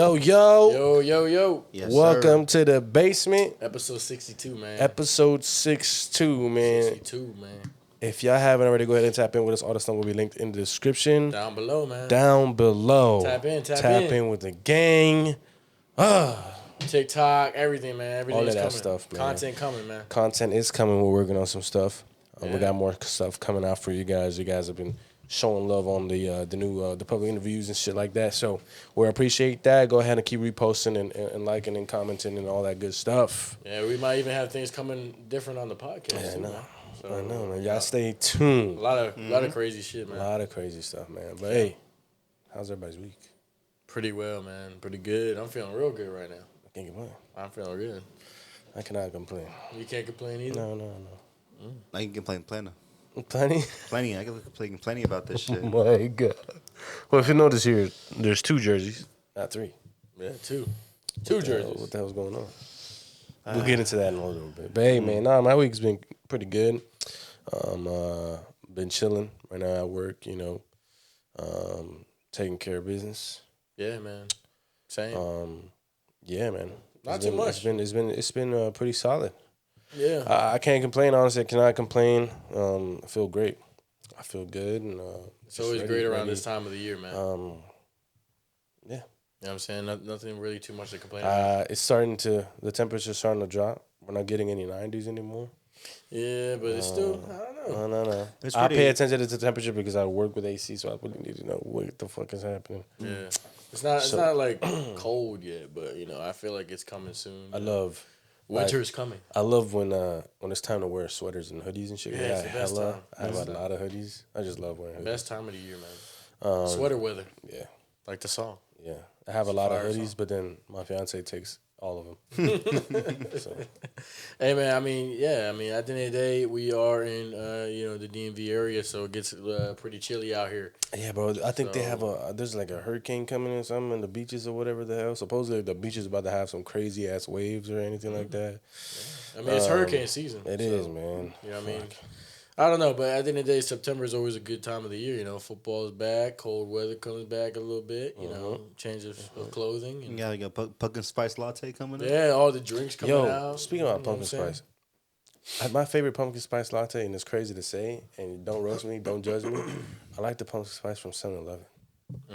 Yo, yo. Yo, yo, yo. Yes, Welcome sir. to the basement. Episode 62, man. Episode 62, man. 62, man. If y'all haven't already, go ahead and tap in with us. All the stuff will be linked in the description. Down below, man. Down below. Tap in. Tap in with the gang. TikTok, everything, man. Everything All of is that coming. stuff, man. Content coming, man. Content is coming. We're working on some stuff. We Yeah. got more stuff coming out for you guys. You guys have been showing love on the new the public interviews and shit like that. So we appreciate that. Go ahead and keep reposting and liking and commenting and all that good stuff. Yeah, we might even have things coming different on the podcast. Yeah, I too, know. man. So, I know, man. Y'all stay tuned. A lot of crazy shit, A man. lot of crazy stuff, man. But hey, how's everybody's week? Pretty well, man. Pretty good. I'm feeling real good right now. I can't complain. I'm feeling good. I cannot complain. You can't complain either? No. I can complain plenty. Plenty? Plenty. I can complain plenty about this shit. Oh my God. Well, if you notice here, there's 2 jerseys, not 3. Yeah, two. Two jerseys. What the hell's going on? We'll get into that in a little bit. But hey, man, my week's been pretty good. Been chilling right now at work, taking care of business. Yeah, man. Same. Yeah, man. Not too much. It's been pretty solid. Yeah. I can't complain, honestly. I cannot complain. I feel great. I feel good. And It's always great around this time of the year, man. Yeah. You know what I'm saying? Nothing really too much to complain about. The temperature's starting to drop. We're not getting any 90s anymore. Yeah, but it's still, I don't know. No. It's I pretty- pay attention to the temperature because I work with AC, so I really need to know what the fuck is happening. Yeah. It's not like cold yet, but, I feel like it's coming soon. Winter's coming. I love when it's time to wear sweaters and hoodies and shit. Yeah, it's the best time. I have a lot of hoodies. I just love wearing hoodies. Best time of the year, man. Sweater weather, Yeah. like the song. Yeah. I have a lot of Fire hoodies, song. but then my fiance takes all of them. So. Hey, man, at the end of the day, we are in, the DMV area, so it gets pretty chilly out here. Yeah, bro. I think they have there's like a hurricane coming or something in the beaches or whatever the hell. Supposedly the beach is about to have some crazy ass waves or anything like that. It's hurricane season. It is, man. You know what I mean? I don't know, but at the end of the day, September is always a good time of the year. Football's back, cold weather comes back a little bit. Change of clothing. And, You got a pumpkin spice latte coming in. yeah, all the drinks coming out. Speaking about You know what pumpkin I'm saying? spice, my favorite pumpkin spice latte, and it's crazy to say, and don't roast me, don't judge me. I like the pumpkin spice from 7-Eleven.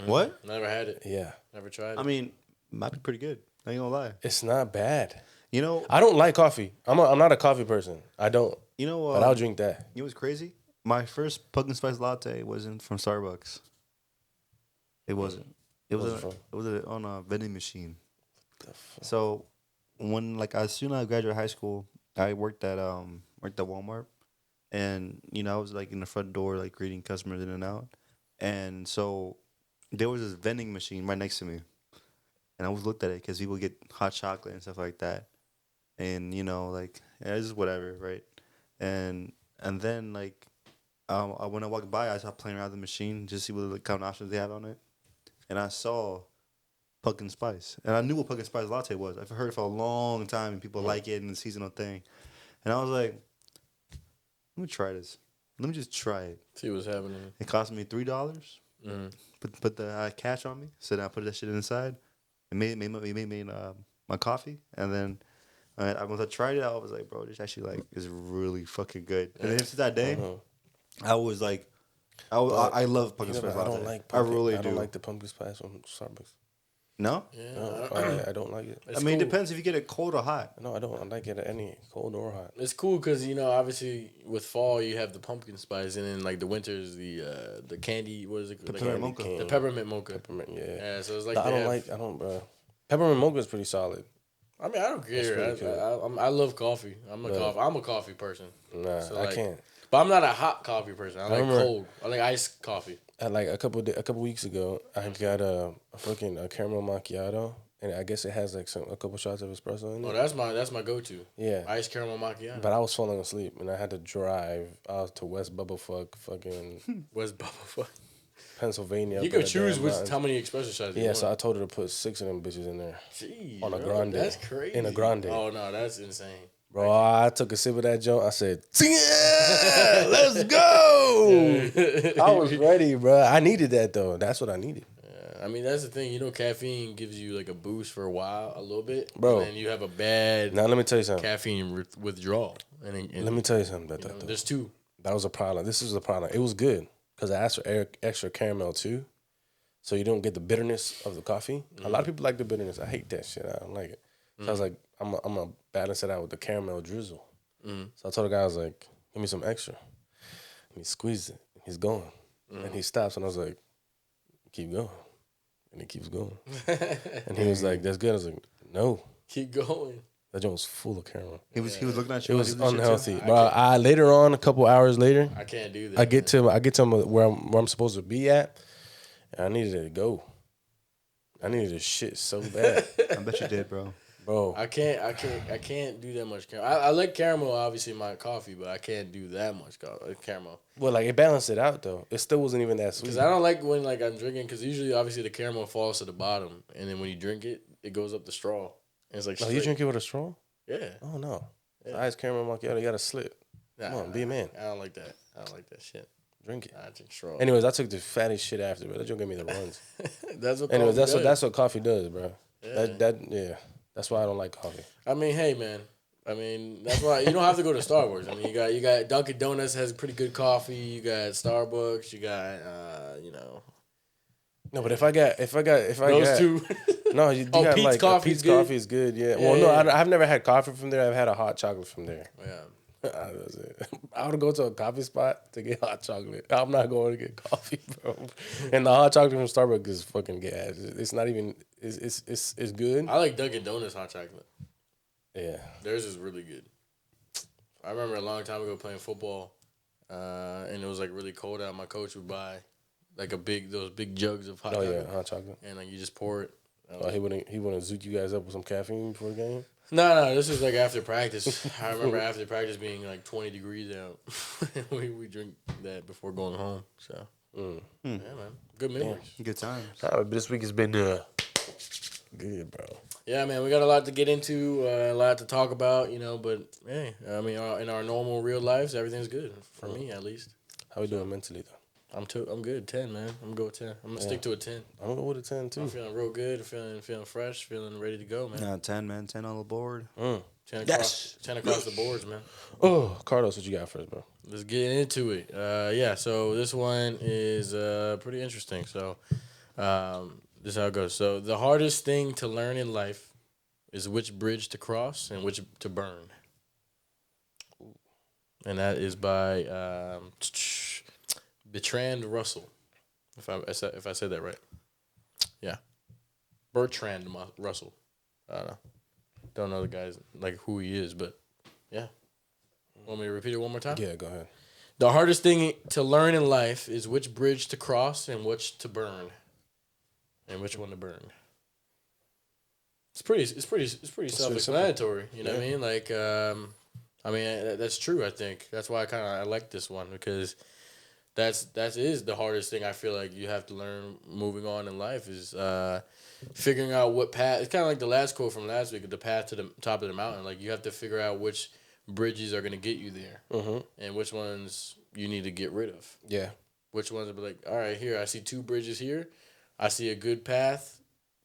What? Never had it. Yeah, Never tried it. I mean, might be pretty good. I ain't gonna lie. it's not bad. You know. I don't like coffee. I'm not a coffee person. I don't. You know. But I'll drink that. You know what's crazy? My first pumpkin spice latte wasn't from Starbucks. It wasn't. It What's was. it from? It was on a vending machine. So, when as soon as I graduated high school, I worked at Walmart, and I was like in the front door, like greeting customers in and out, and so there was this vending machine right next to me, and I always looked at it because people get hot chocolate and stuff like that, and it's just whatever, right, and then when I walked by, I saw playing around the machine just to see what kind of options they had on it, and I saw pumpkin spice, and I knew what pumpkin spice latte was. I've heard it for a long time, and people like it, and it's a seasonal thing. And I was like, let me try this. Let me just try it. See what's happening. It cost me $3. Mm-hmm. Put the cash on me. So then I put that shit inside. It made my coffee, and then once I tried it, I was like, bro, this actually is really fucking good. And then since that day, I was like, I love pumpkin spice latte. I don't like. I really I don't do. like the pumpkin spice from Starbucks. No? Yeah. No, I don't like it. It's I mean, cool. it depends if you get it cold or hot. No, I don't. I like it any cold or hot. It's cool because obviously with fall you have the pumpkin spice, and then the winter is the candy. What is it? The peppermint mocha. The peppermint mocha. Peppermint, yeah. Yeah, so it's like No, I don't. Peppermint mocha is pretty solid. I mean, I don't care. pretty cool. I love coffee. I'm a coffee person. Nah, So, I can't. But I'm not a hot coffee person. I like remember- cold. I like iced coffee. Like a couple weeks ago, I got a fucking caramel macchiato, and I guess it has a couple shots of espresso in it. Oh, that's my go-to. Yeah, Iced caramel macchiato. but I was falling asleep, and I had to drive out to West Bubblefuck, fucking What's Bubba? Pennsylvania. You up could in the choose damn which mountains. how many espresso shots you Yeah, want. so I told her to put 6 of them bitches in there. Jeez, on a bro, grande. That's crazy. In a grande. Oh no, that's insane. Bro, I took a sip of that joint. I said, "Yeah, let's go." I was ready, bro. I needed that though. That's what I needed. Yeah, I mean, that's the thing. You know, caffeine gives you like a boost for a while, a little bit, Bro. and then you have a bad Now let me tell you something. caffeine withdrawal. Let me tell you something about that. Though. There's two. That was a problem. This is a problem. It was good because I asked for extra caramel too, so you don't get the bitterness of the coffee. A lot of people like the bitterness. I hate that shit. I don't like it. So I was like, I'm gonna balance it out with the caramel drizzle. So I told the guy, I was like, give me some extra. And he squeezed it. He's going, and he stops, and I was like, keep going, and he keeps going. And he was like, that's good. I was like, no, Keep going. that joint was full of caramel. He was looking at you. It was like, unhealthy. But I later on, a couple hours later, I can't do that. I get to where I'm supposed to be at, and I needed to go. I needed to shit so bad, I bet you did, bro. bro. I can't do that much caramel. I like caramel, obviously, in my coffee, but I can't do that much caramel. Well, like it balanced it out though. It still wasn't even that sweet. Because I don't like when like I'm drinking. Because usually, obviously, the caramel falls to the bottom, and then when you drink it, it goes up the straw. And it's like, Oh, you drink it with a straw? Yeah. Oh no, Yeah. the ice caramel macchiato, you got to slit. Nah, Come on, be a man. I don't like that. I don't like that shit. Drink it. I drink straw. Anyways, I took the fattest shit after, but that joint gave me the runs. That's what. Anyways, coffee does. that's what coffee does, bro. Yeah. That's why I don't like coffee. I mean, hey man. I mean, that's why you don't have to go to Starbucks. I mean, you got Dunkin' Donuts has pretty good coffee. You got Starbucks. You got No, but if I got those two. No, you Oh, got Pete's like coffee Pete's is good? coffee is good. Yeah. Yeah, Well, no, yeah. I've never had coffee from there. I've had a hot chocolate from there. Yeah. That's it. I would go to a coffee spot to get hot chocolate. I'm not going to get coffee, bro. And the hot chocolate from Starbucks is fucking gas. It's not even. It's good. I like Dunkin' Donuts hot chocolate. Yeah. Theirs is really good. I remember a long time ago playing football, and it was like really cold out. My coach would buy like those big jugs of hot Oh chocolate, yeah, hot chocolate. and like you just pour it. Oh, he wouldn't zoot you guys up with some caffeine before the game. No, this was like after practice. I remember after practice being like 20 degrees out. we drink that before going home. So yeah, man, good memories. Good times. But this week has been good, bro. Yeah, man, we got a lot to get into, a lot to talk about, But hey, I mean, in our normal real lives, everything's good for me at least. How we doing mentally though? I'm good. 10, man. I'm gonna go with 10. I'm gonna stick to a 10. I'm gonna go with a 10 too. I'm feeling real good. Feeling fresh. Feeling ready to go, man. Nah, 10, man. 10 on the board. 10 Yes. 10 across the boards, man. Oh, Carlos, what you got first, bro? Let's get into it. Yeah. So this one is pretty interesting. So, this is how it goes. So the hardest thing to learn in life is which bridge to cross and which to burn. And that is by Bertrand Russell. If I said that right. Yeah. Bertrand Russell. I don't know. Don't know the guy's like who he is, but yeah. Want me to repeat it one more time? Yeah, go ahead. The hardest thing to learn in life is which bridge to cross and which to burn. And which one to burn. It's pretty self-explanatory, you know what I mean? Like that's true, I think. That's why I like this one because that is the hardest thing I feel like you have to learn moving on in life is figuring out what path. It's kind of like the last quote from last week, the path to the top of the mountain. Like you have to figure out which bridges are going to get you there and which ones you need to get rid of. Yeah. Which ones will be like, all right, here, I see 2 bridges here. I see a good path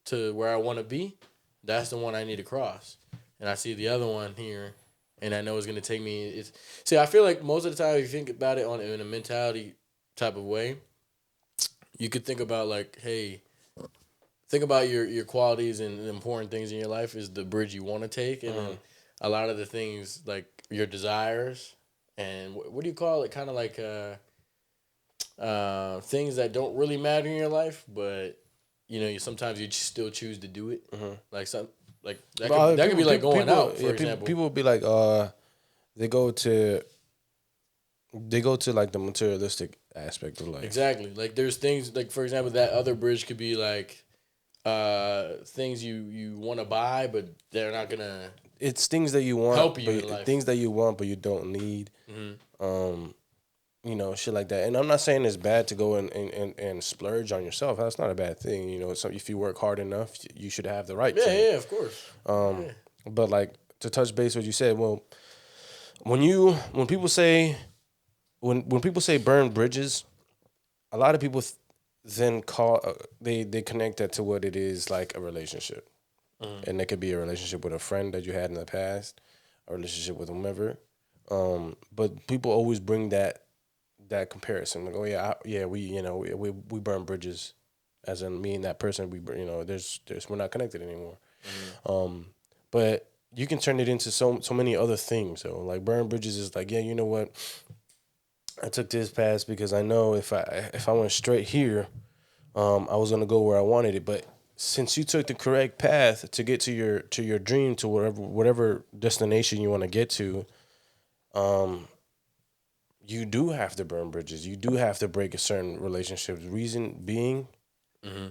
to where I want to be. That's the one I need to cross. And I see the other one here, and I know it's going to take me. See, I feel like most of the time, if you think about it in a mentality type of way, you could think about like, hey, think about your qualities and the important things in your life is the bridge you want to take. And then a lot of the things, like your desires, and what do you call it? Kind of like things that don't really matter in your life, but sometimes you still choose to do it. Like that could be like going out, for example. People would be like, they go to like the materialistic aspect of life. Exactly. Like there's things like, for example, that other bridge could be like things you want to buy, but they're not gonna. It's things that you want, help you in life. Things that you want, but you don't need. Shit like that. And I'm not saying it's bad to go and splurge on yourself. That's not a bad thing. So if you work hard enough, you should have the right to. Yeah, of course. But like to touch base what you said, well, when people say burn bridges, a lot of people then call they connect that to what it is, like a relationship. And it could be a relationship with a friend that you had in the past, a relationship with whomever. But people always bring that comparison, like, oh yeah, we we burn bridges, as in me and that person, there's we're not connected anymore. But you can turn it into so many other things. So like burn bridges is like, yeah, you know what, I took this path because I know if I went straight here, I was gonna go where I wanted it. But since you took the correct path to get to your dream, to whatever destination you want to get to, you do have to burn bridges. You do have to break a certain relationships. Reason being,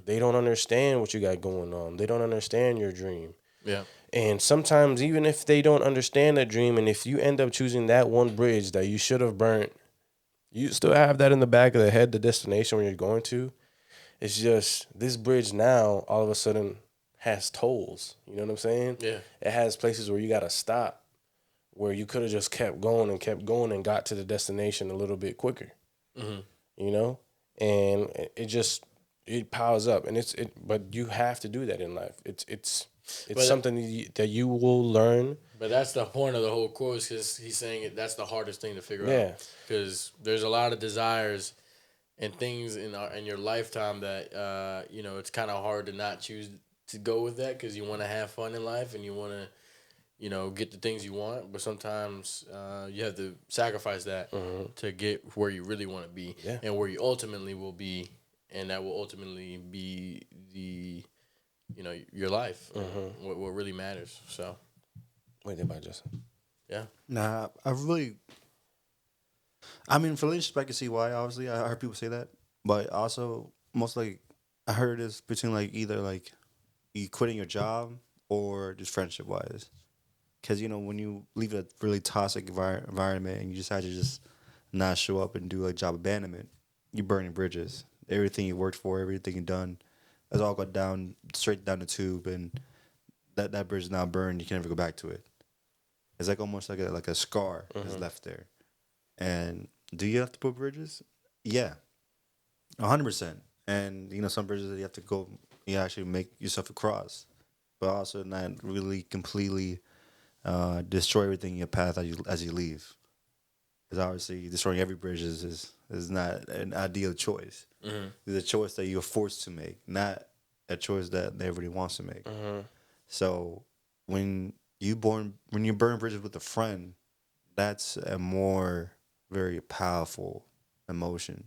they don't understand what you got going on. They don't understand your dream. Yeah. And sometimes, even if they don't understand the dream, and if you end up choosing that one bridge that you should have burnt, you still have that in the back of the head, the destination where you're going to. It's just this bridge now all of a sudden has tolls. You know what I'm saying? Yeah. It has places where you got to stop, where you could have just kept going and got to the destination a little bit quicker. You know? And it piles up, and but you have to do that in life. It's something that you will learn. But that's the point of the whole quote, because he's saying that's the hardest thing to figure Yeah. out. Because there's a lot of desires and things in your lifetime that it's kind of hard to not choose to go with that, because you want to have fun in life and you want to get the things you want. But sometimes you have to sacrifice that to get where you really want to be, and where you ultimately will be, and that will ultimately be the your life, what really matters. So. What about Justin? Yeah. Nah, I mean, for relationship, I can see why. Obviously, I heard people say that, but also most like I heard it's between like either like you quitting your job or just friendship wise, because when you leave a really toxic environment and you decide to just not show up and do like job abandonment, you're burning bridges. Everything you worked for, everything you done, has all got down straight down the tube, and that bridge is now burned. You can never go back to it. It's like almost like a scar is left there. And do you have to put bridges? Yeah, 100%. And some bridges that you have to go, you actually make yourself across, but also not really completely destroy everything in your path as you leave. Because obviously, destroying every bridge is not an ideal choice. It's a choice that you're forced to make, not a choice that everybody wants to make. So when you burn bridges with a friend, that's a more very powerful emotion.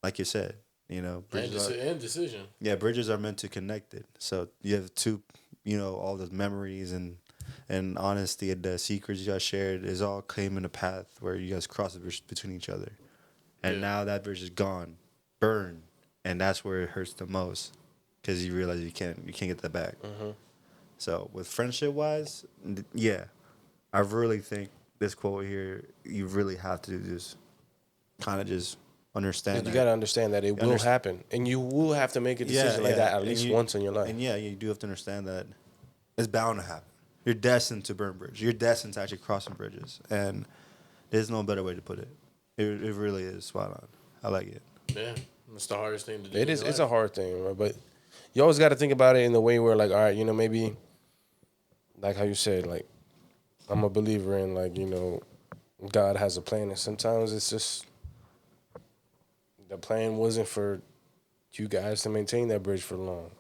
Like you said, bridges And decision. yeah, bridges are meant to connect it. So you have two, all those memories and honesty and the secrets you guys shared is all came in a path where you guys cross the bridge between each other. And now that bridge is gone, burned, and that's where it hurts the most, because you realize you can't get that back. So with friendship wise, yeah, I really think this quote here, you really have to just kind of just understand. You got to understand that it will happen, and you will have to make a decision like that at least once in your life. And you do have to understand that it's bound to happen. You're destined to burn bridges. You're destined to actually cross some bridges, and there's no better way to put it. It really is spot on. I like it. Yeah, it's the hardest thing to do. It is. It's a hard thing, right? But you always got to think about it in the way where, like, all right, maybe, like how you said, like, I'm a believer in, like, God has a plan, and sometimes it's just the plan wasn't for you guys to maintain that bridge for long.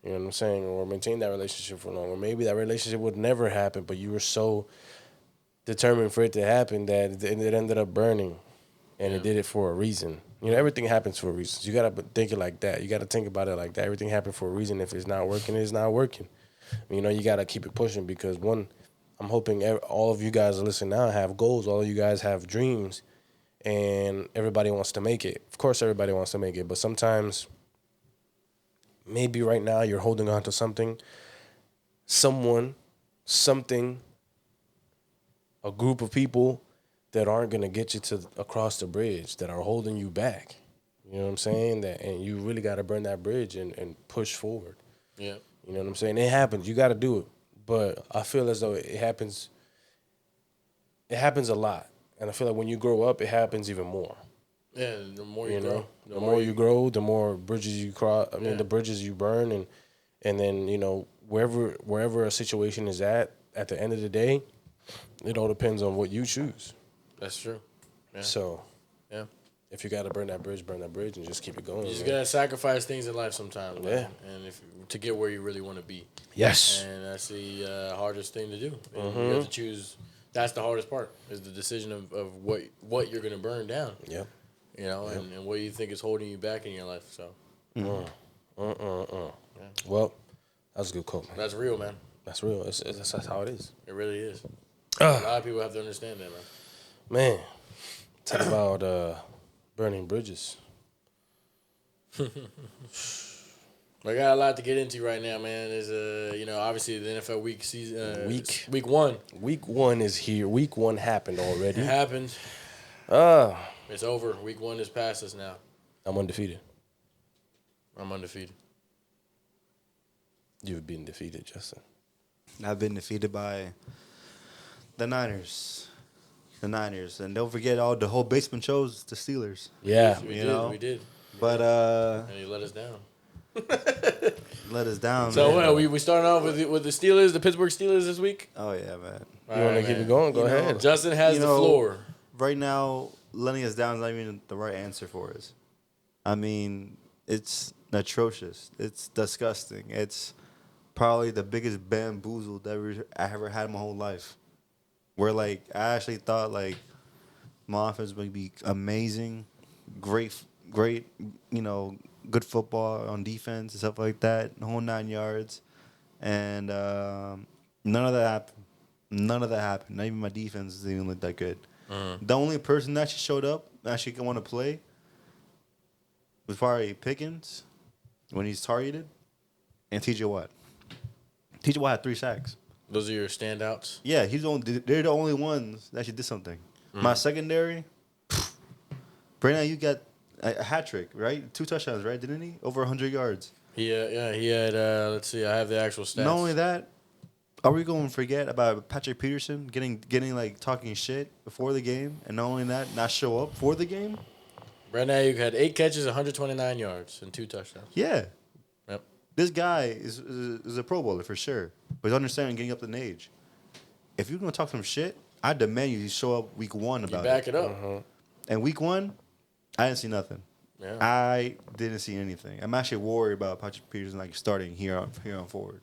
You know what I'm saying? Or maintain that relationship for long. Or maybe that relationship would never happen, but you were so determined for it to happen that it ended up burning, and it did it for a reason. Everything happens for a reason. You got to think it like that. You got to think about it like that. Everything happened for a reason. If it's not working, it's not working. You got to keep it pushing, because I'm hoping all of you guys listening now have goals. All of you guys have dreams, and everybody wants to make it. Of course, everybody wants to make it, but sometimes maybe right now you're holding on to something, someone, something, a group of people that aren't going to get you to across the bridge, that are holding you back. You know what I'm saying? And you really got to burn that bridge and push forward. Yeah. You know what I'm saying? It happens. You got to do it. But I feel as though it happens a lot. And I feel like when you grow up, it happens even more. Yeah, the more You you know, grow. the more you grow, the more bridges you cross. I mean, Yeah. the bridges you burn, and then wherever a situation is at the end of the day, it all depends on what you choose. That's true. Yeah. So, Yeah. if you got to burn that bridge, and just keep it going. You just man. gotta sacrifice things in life sometimes, man. Yeah. And if to get where you really want to be. Yes. And that's the hardest thing to do. And Mm-hmm. you have to choose. That's the hardest part is the decision of what you're gonna burn down. Yep. You know, and what you think is holding you back in your life. So Well, that's a good quote, man. that's real, man. That's real. That's how it is. It really is. A lot of people have to understand that, man. Man, talk about burning bridges. I got a lot to get into right now, man. There's obviously the NFL week season. Week 1. Week 1 is here. Week 1 happened already. It happened. It's over. Week 1 is past us now. I'm undefeated. I'm undefeated. You've been defeated, Justin. I've been defeated by the Niners. The Niners. And don't forget the whole basement chose the Steelers. Yeah. We did. But And he let us down. let us down. So man. we starting off with the Steelers, the Pittsburgh Steelers this week. Oh yeah, man. You want to keep it going? Go ahead. Justin has the floor. Right now, letting us down is not even the right answer for us. I mean, it's atrocious. It's disgusting. It's probably the biggest bamboozle that I ever had in my whole life. Where I actually thought my offense would be amazing, great, good football on defense and stuff like that, the whole 9 yards, and none of that happened. None of that happened. Not even my defense didn't even look that good. The only person that actually showed up, actually want to play, was probably Pickens when he's targeted, and T.J. Watt. T.J. Watt had 3 sacks. Those are your standouts. Yeah, they're the only ones that actually did something. My secondary, right now you got a hat trick, right? 2 touchdowns, right? Didn't he? Over 100 yards. He had. Let's see. I have the actual stats. Not only that, are we going to forget about Patrick Peterson getting talking shit before the game, and not only that, not show up for the game? Right now, you had 8 catches, 129 yards, and 2 touchdowns. Yeah. Yep. This guy is a Pro Bowler for sure, but he's understanding getting up in age. If you're going to talk some shit, I demand you show up week 1 about You back it up. And week 1, I didn't see nothing. Yeah. I didn't see anything. I'm actually worried about Patrick Peterson starting here on forward.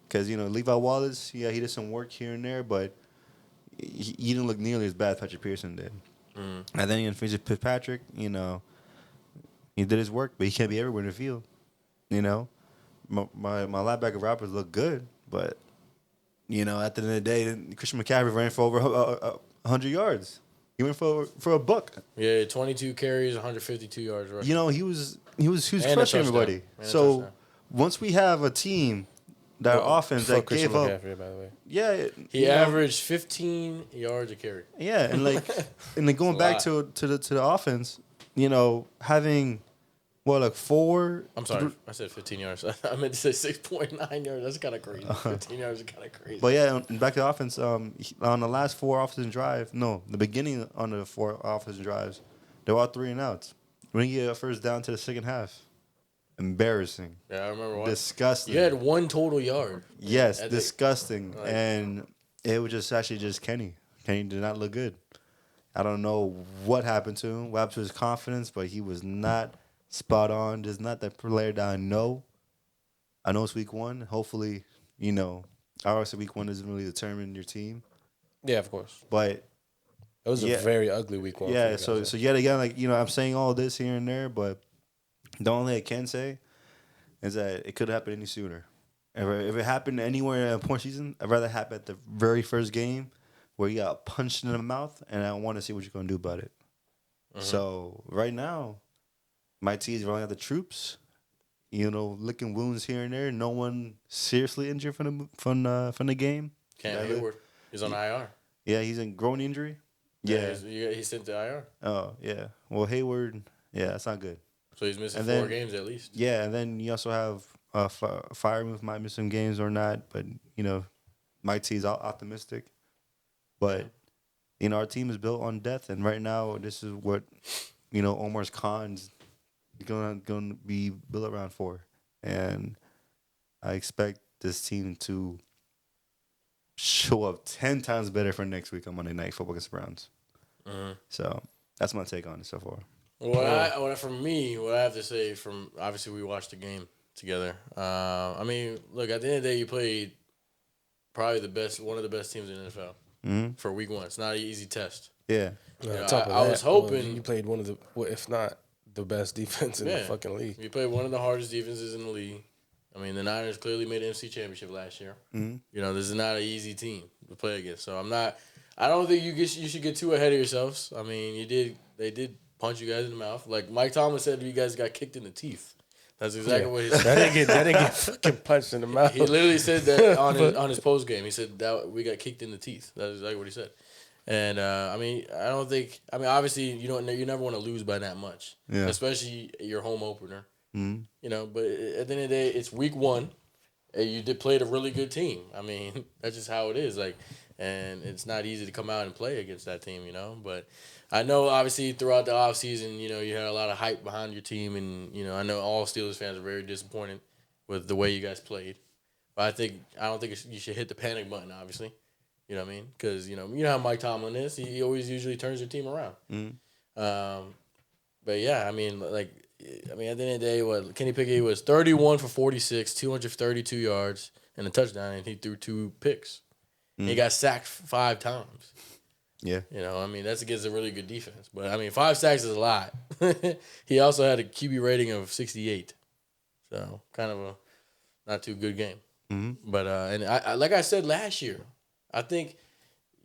Because, Levi Wallace, he did some work here and there, but he didn't look nearly as bad as Patrick Peterson did. And then in Fitzpatrick, he did his work, but he can't be everywhere in the field. My linebacker Roberts looked good, but, at the end of the day, Christian McCaffrey ran for over 100 yards. He went for a buck. Yeah, 22 carries, 152 yards. Rushing. He was crushing everybody. And So once we have a team that offense that Christian gave up, McCaffrey, by the way. yeah, he averaged 15 yards a carry. yeah, and going back to the offense, having 4. I'm sorry, I said 15 yards. I meant to say 6.9 yards. That's kind of crazy. 15 yards is kind of crazy. But yeah, back to the offense. On the last 4 offensive drives, the beginning on the 4 offensive drives, they were all 3 and outs. When you get a first down to the second half, embarrassing. Yeah, I remember one. Disgusting. You had 1 total yard. Yes, disgusting. And it was just Kenny. Kenny did not look good. I don't know what happened to him, what happened to his confidence, but he was not spot on. Just not that player that I know. I know it's week 1. Hopefully, obviously week 1 doesn't really determine your team. Yeah, of course. But it was a very ugly week 1. Yeah, so yet again, I'm saying all this here and there, but the only thing I can say is that it could happen any sooner. If it happened anywhere in a point season, I'd rather happen at the very first game where you got punched in the mouth, and I want to see what you're going to do about it. So right now, my team's running out the troops, licking wounds here and there. No one seriously injured from the game. Cam Hayward, he's on IR. Yeah, he's in groin injury. Yeah, he's sent to IR. Oh yeah. Well, Hayward, that's not good. So he's missing 4 games at least. Yeah, and then you also have Firemouth might miss some games or not, but my team's optimistic. But our team is built on death, and right now this is what Omar's cons gonna be built around for, and I expect this team to show up 10 times better for next week on Monday Night Football against the Browns. So that's my take on it so far. For me, what I have to say from obviously we watched the game together. I mean, look, at the end of the day, you played probably one of the best teams in the NFL for week 1. It's not an easy test. Yeah. I was hoping you played one of the, if not the best defense in the fucking league. You played one of the hardest defenses in the league. I mean, the Niners clearly made the NFC Championship last year. This is not an easy team to play against. So I don't think you should get too ahead of yourselves. I mean, they did punch you guys in the mouth. Like Mike Thomas said, you guys got kicked in the teeth. That's exactly what he said. That didn't get fucking punched in the mouth. He literally said that on his post game. He said that we got kicked in the teeth. That's exactly what he said. And obviously you never want to lose by that much, especially your home opener. But at the end of the day, it's week 1, and you played a really good team. I mean, that's just how it is. And it's not easy to come out and play against that team, But I know, obviously, throughout the offseason, you had a lot of hype behind your team, and I know all Steelers fans are very disappointed with the way you guys played. But I don't think you should hit the panic button, obviously. You know what I mean? Because you know how Mike Tomlin is. He always usually turns your team around. But yeah, at the end of the day, Kenny Pickett was 31 for 46, 232 yards, and a touchdown, and he threw 2 picks. He got sacked 5 times. Yeah. That's against a really good defense. But 5 sacks is a lot. He also had a QB rating of 68, so kind of a not too good game. But and I like I said last year, I think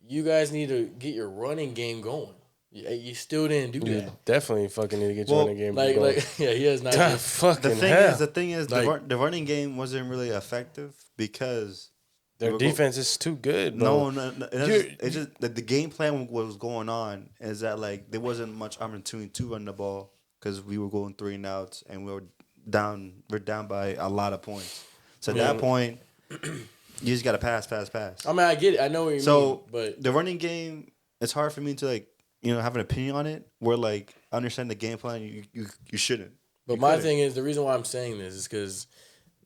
you guys need to get your running game going. You still didn't do that. You definitely fucking need to get your running game going. He has not. The thing is, the running game wasn't really effective because their defense is too good, bro. No. It's just that the game plan what was going on is that there wasn't much opportunity to run the ball because we were going 3 and outs and we're down by a lot of points. So at that point, you just gotta pass. I get it. I know what you mean. But the running game, it's hard for me to have an opinion on it. Where I understand the game plan, you shouldn't. But my thing is the reason why I'm saying this is because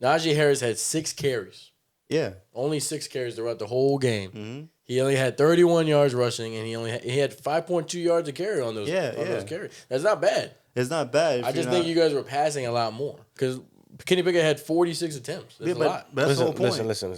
Najee Harris had 6 carries. Yeah, only 6 carries throughout the whole game. He only had 31 yards rushing, and he had 5.2 yards to carry on those. Those carries. That's not bad. It's not bad. I just think you guys were passing a lot more because Kenny Pickett had 46 attempts. That's a lot. But that's the whole point. Listen.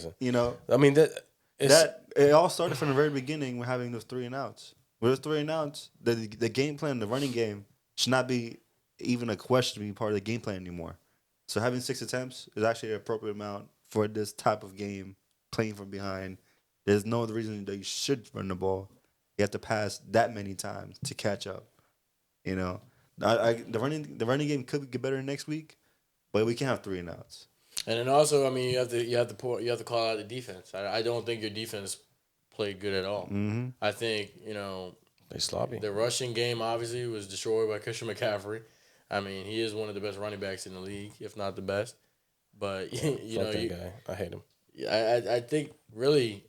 That it all started from the very beginning with having those 3 and outs. With those 3 and outs, the game plan, the running game, should not be even a question to be part of the game plan anymore. So having 6 attempts is actually an appropriate amount for this type of game, playing from behind. There's no other reason that you should run the ball. You have to pass that many times to catch up. The running game could get better next week, but we can't have 3 and outs. And then also, you have to call out the defense. I don't think your defense played good at all. I think they sloppy. The rushing game obviously was destroyed by Christian McCaffrey. He is one of the best running backs in the league, if not the best. But that guy. I hate him. I think really,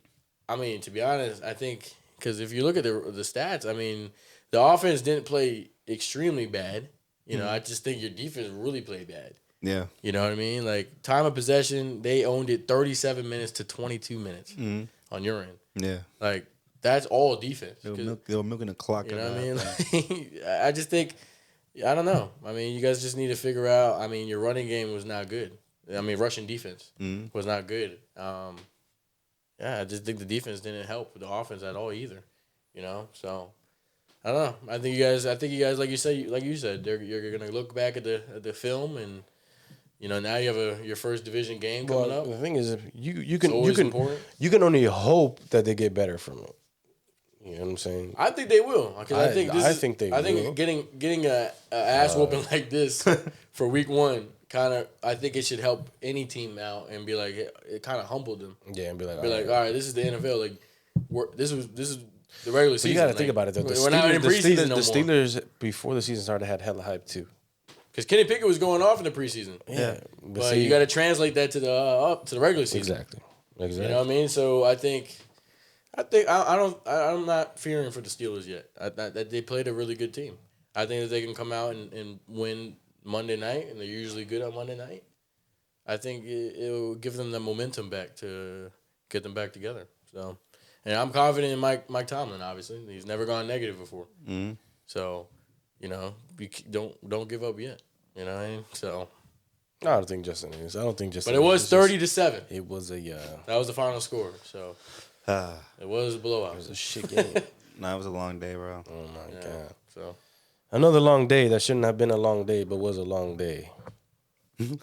to be honest, I think because if you look at the stats, the offense didn't play extremely bad. I just think your defense really played bad. Yeah. You know what I mean? Time of possession, they owned it 37 minutes to 22 minutes on your end. Yeah. That's all defense. They were milking the clock. You know what I mean? I just think, I don't know. You guys just need to figure out, your running game was not good. Russian defense was not good. I just think the defense didn't help the offense at all either. So I don't know. I think you guys, like you said, you're gonna look back at the film and now you have your first division game coming up. The thing is, you can only hope that they get better from it. You know what I'm saying? I think they will. I think will. Getting a ass whooping like this for week 1. I think it should help any team out and be like it kind of humbled them. Yeah, and be like, all right, this is the NFL. This is the regular season. You got to think about it though. We're not in preseason no more. The Steelers before the season started had hella hype too. Because Kenny Pickett was going off in the preseason. Yeah, but you got to translate that to the regular season. Exactly. You know what I mean? So I think I'm not fearing for the Steelers yet. That they played a really good team. I think that they can come out and win Monday night, and they're usually good on Monday night. I think it'll give them the momentum back to get them back together. So, and I'm confident in Mike Tomlin. Obviously, he's never gone negative before. Mm-hmm. So, don't give up yet. You know what I mean? So, I don't think Justin is. I don't think Justin. but it was 30-7. It was a. That was the final score. So, it was a blowout. It was a shit game. Nah, it was a long day, bro. Oh my god. So, another long day that shouldn't have been a long day, but was a long day.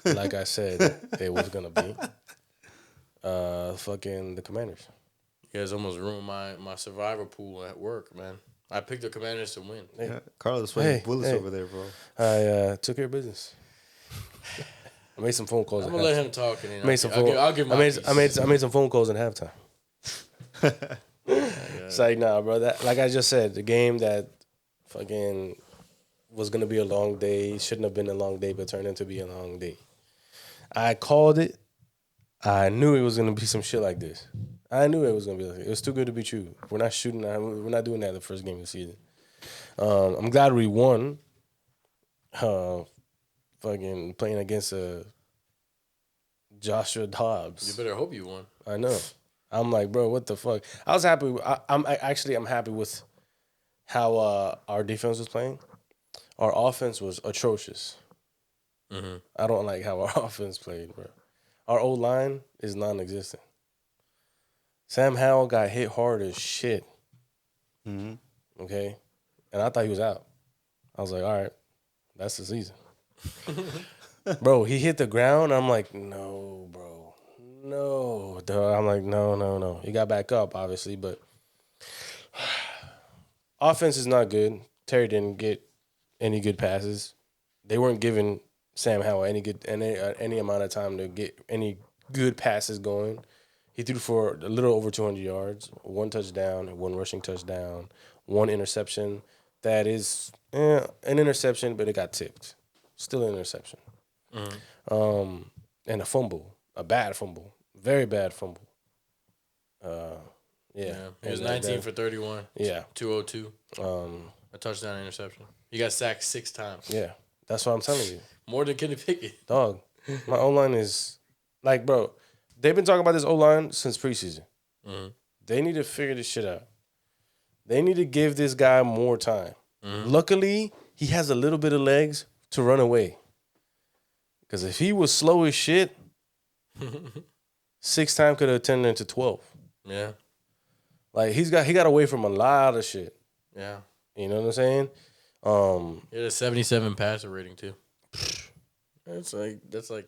Like I said, it was gonna be. Fucking the Commanders. you guys almost ruined my survivor pool at work, man. I picked the Commanders to win. Yeah, Carlos sweating bullets over there, bro. I took care of business. I made some phone calls. I'm gonna let him talk, and then I'll give my I made some phone calls in halftime. It's like, nah, bro. That, like I just said, the game that fucking was gonna be a long day shouldn't have been a long day, but turned into be a long day. I called it. I knew it was gonna be some shit like this. I knew it was gonna be like this. It was too good to be true. We're not shooting. We're not doing that the first game of the season. I'm glad we won. Fucking playing against Joshua Dobbs. You better hope you won. I know. I'm like, bro, what the fuck? I was happy. I'm happy with how our defense was playing. Our offense was atrocious. Mm-hmm. I don't like how our offense played, bro. Our O-line is non-existent. Sam Howell got hit hard as shit. Mm-hmm. Okay? And I thought he was out. I was like, all right, that's the season. Bro, he hit the ground. I'm like, no, bro. No. Duh. I'm like, no. He got back up, obviously, but offense is not good. Terry didn't get any good passes. They weren't giving Sam Howell any amount of time to get any good passes going. He threw for a little over 200 yards, 1 touchdown, 1 rushing touchdown, 1 interception. That is an interception, but it got tipped. Still an interception. Mm-hmm. And a fumble, a bad fumble, very bad fumble. It was 19 for 31. Yeah. 202. A touchdown interception. He got sacked 6 times. Yeah, that's what I'm telling you. More than Kenny Pickett. Dog, my O-line is like, bro, they've been talking about this O-line since preseason. Mm-hmm. They need to figure this shit out. They need to give this guy more time. Mm-hmm. Luckily, he has a little bit of legs to run away. Because if he was slow as shit, 6 times could have turned into 12. Yeah. Like he got away from a lot of shit. Yeah. You know what I'm saying? He had a 77 passer rating too. That's like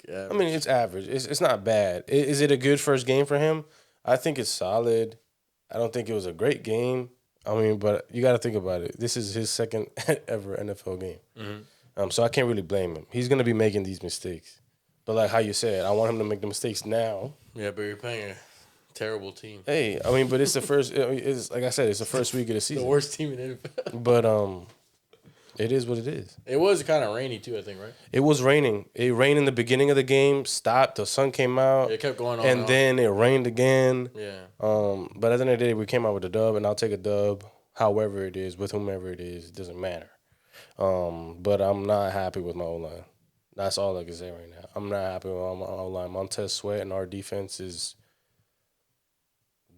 average. I mean, it's average. It's not bad. Is it a good first game for him? I think it's solid. I don't think it was a great game. I mean, but you got to think about it. This is his second ever NFL game. Mm-hmm. So I can't really blame him. He's gonna be making these mistakes. But like how you said, I want him to make the mistakes now. Yeah, but you're playing a terrible team. Hey, I mean, but it's the first. It's like I said, it's the first week of the season. The worst team in the NFL. But it is what it is. It was kind of rainy too, I think, right? It was raining. It rained in the beginning of the game. Stopped. The sun came out. It kept going on. And then it rained again. Yeah. But at the end of the day, we came out with a dub, and I'll take a dub, however it is, with whomever it is. It doesn't matter. But I'm not happy with my O-line. That's all I can say right now. I'm not happy with my O-line. Montez Sweat and our defense is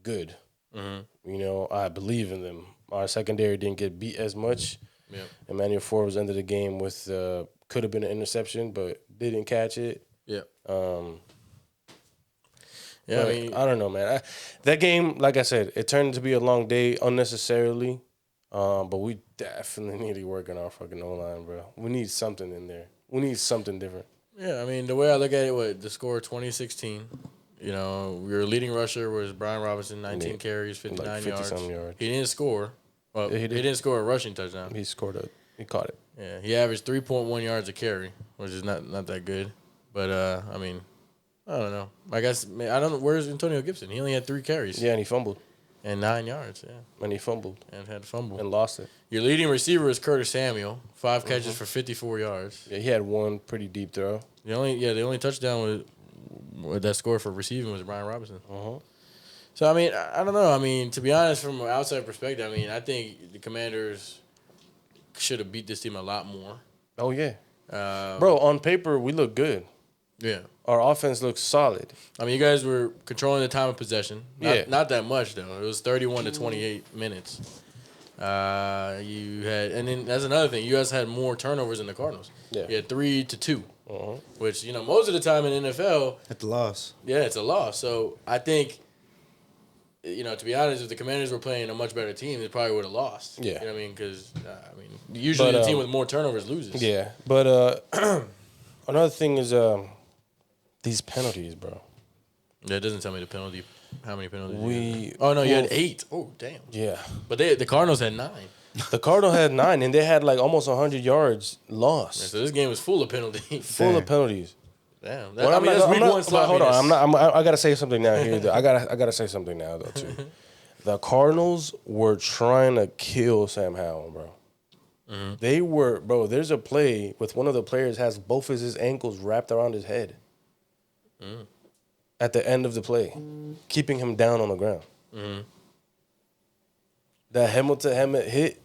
good. Mm-hmm. You know, I believe in them. Our secondary didn't get beat as much. Yeah. Emmanuel Forbes ended the game with could have been an interception, but didn't catch it. Yeah. Yeah, I mean, I don't know, man. That game, like I said, it turned to be a long day unnecessarily. But we definitely need to work on our fucking O-line, bro. We need something in there. We need something different. Yeah, I mean, the way I look at it, the score 2016, you know, your leading rusher was Brian Robinson, 19 carries, 59 yards. He didn't score. Well, he didn't score a rushing touchdown. He caught it. Yeah, he averaged 3.1 yards a carry, which is not that good. But, I mean, I don't know. I guess, I don't know. Where's Antonio Gibson? He only had 3 carries. Yeah, and he fumbled. And 9 yards, yeah. And he fumbled. And had to fumble. And lost it. Your leading receiver is Curtis Samuel, 5 catches for 54 yards. Yeah, he had one pretty deep throw. The only touchdown with that score for receiving was Brian Robinson. So, I mean, I don't know. I mean, to be honest, from an outside perspective, I mean, I think the Commanders should have beat this team a lot more. Oh yeah, bro. On paper, we look good. Yeah. Our offense looks solid. I mean, you guys were controlling the time of possession. Not that much though. It was 31 to 28 minutes. You had, and then that's another thing. You guys had more turnovers than the Cardinals. Yeah. You had 3-2, which most of the time in the NFL, At the loss. yeah, it's a loss. So I think, to be honest, if the Commanders were playing a much better team, they probably would have lost. Yeah. You know what I mean? Because usually the team with more turnovers loses. Yeah, but another thing is these penalties, bro. That doesn't tell me the penalty. How many penalties? You had 8. Oh, damn. Yeah. But the Cardinals had 9. The Cardinals had 9, and they had like almost 100 yards lost. Yeah, so this game was full of penalties. Full of penalties. Damn. That's week one hold on. I gotta say something now here. I gotta say something now though too. The Cardinals were trying to kill Sam Howell, bro. Mm-hmm. They were, bro. There's a play with one of the players has both of his ankles wrapped around his head. At the end of the play, keeping him down on the ground. That helmet-to-helmet hit.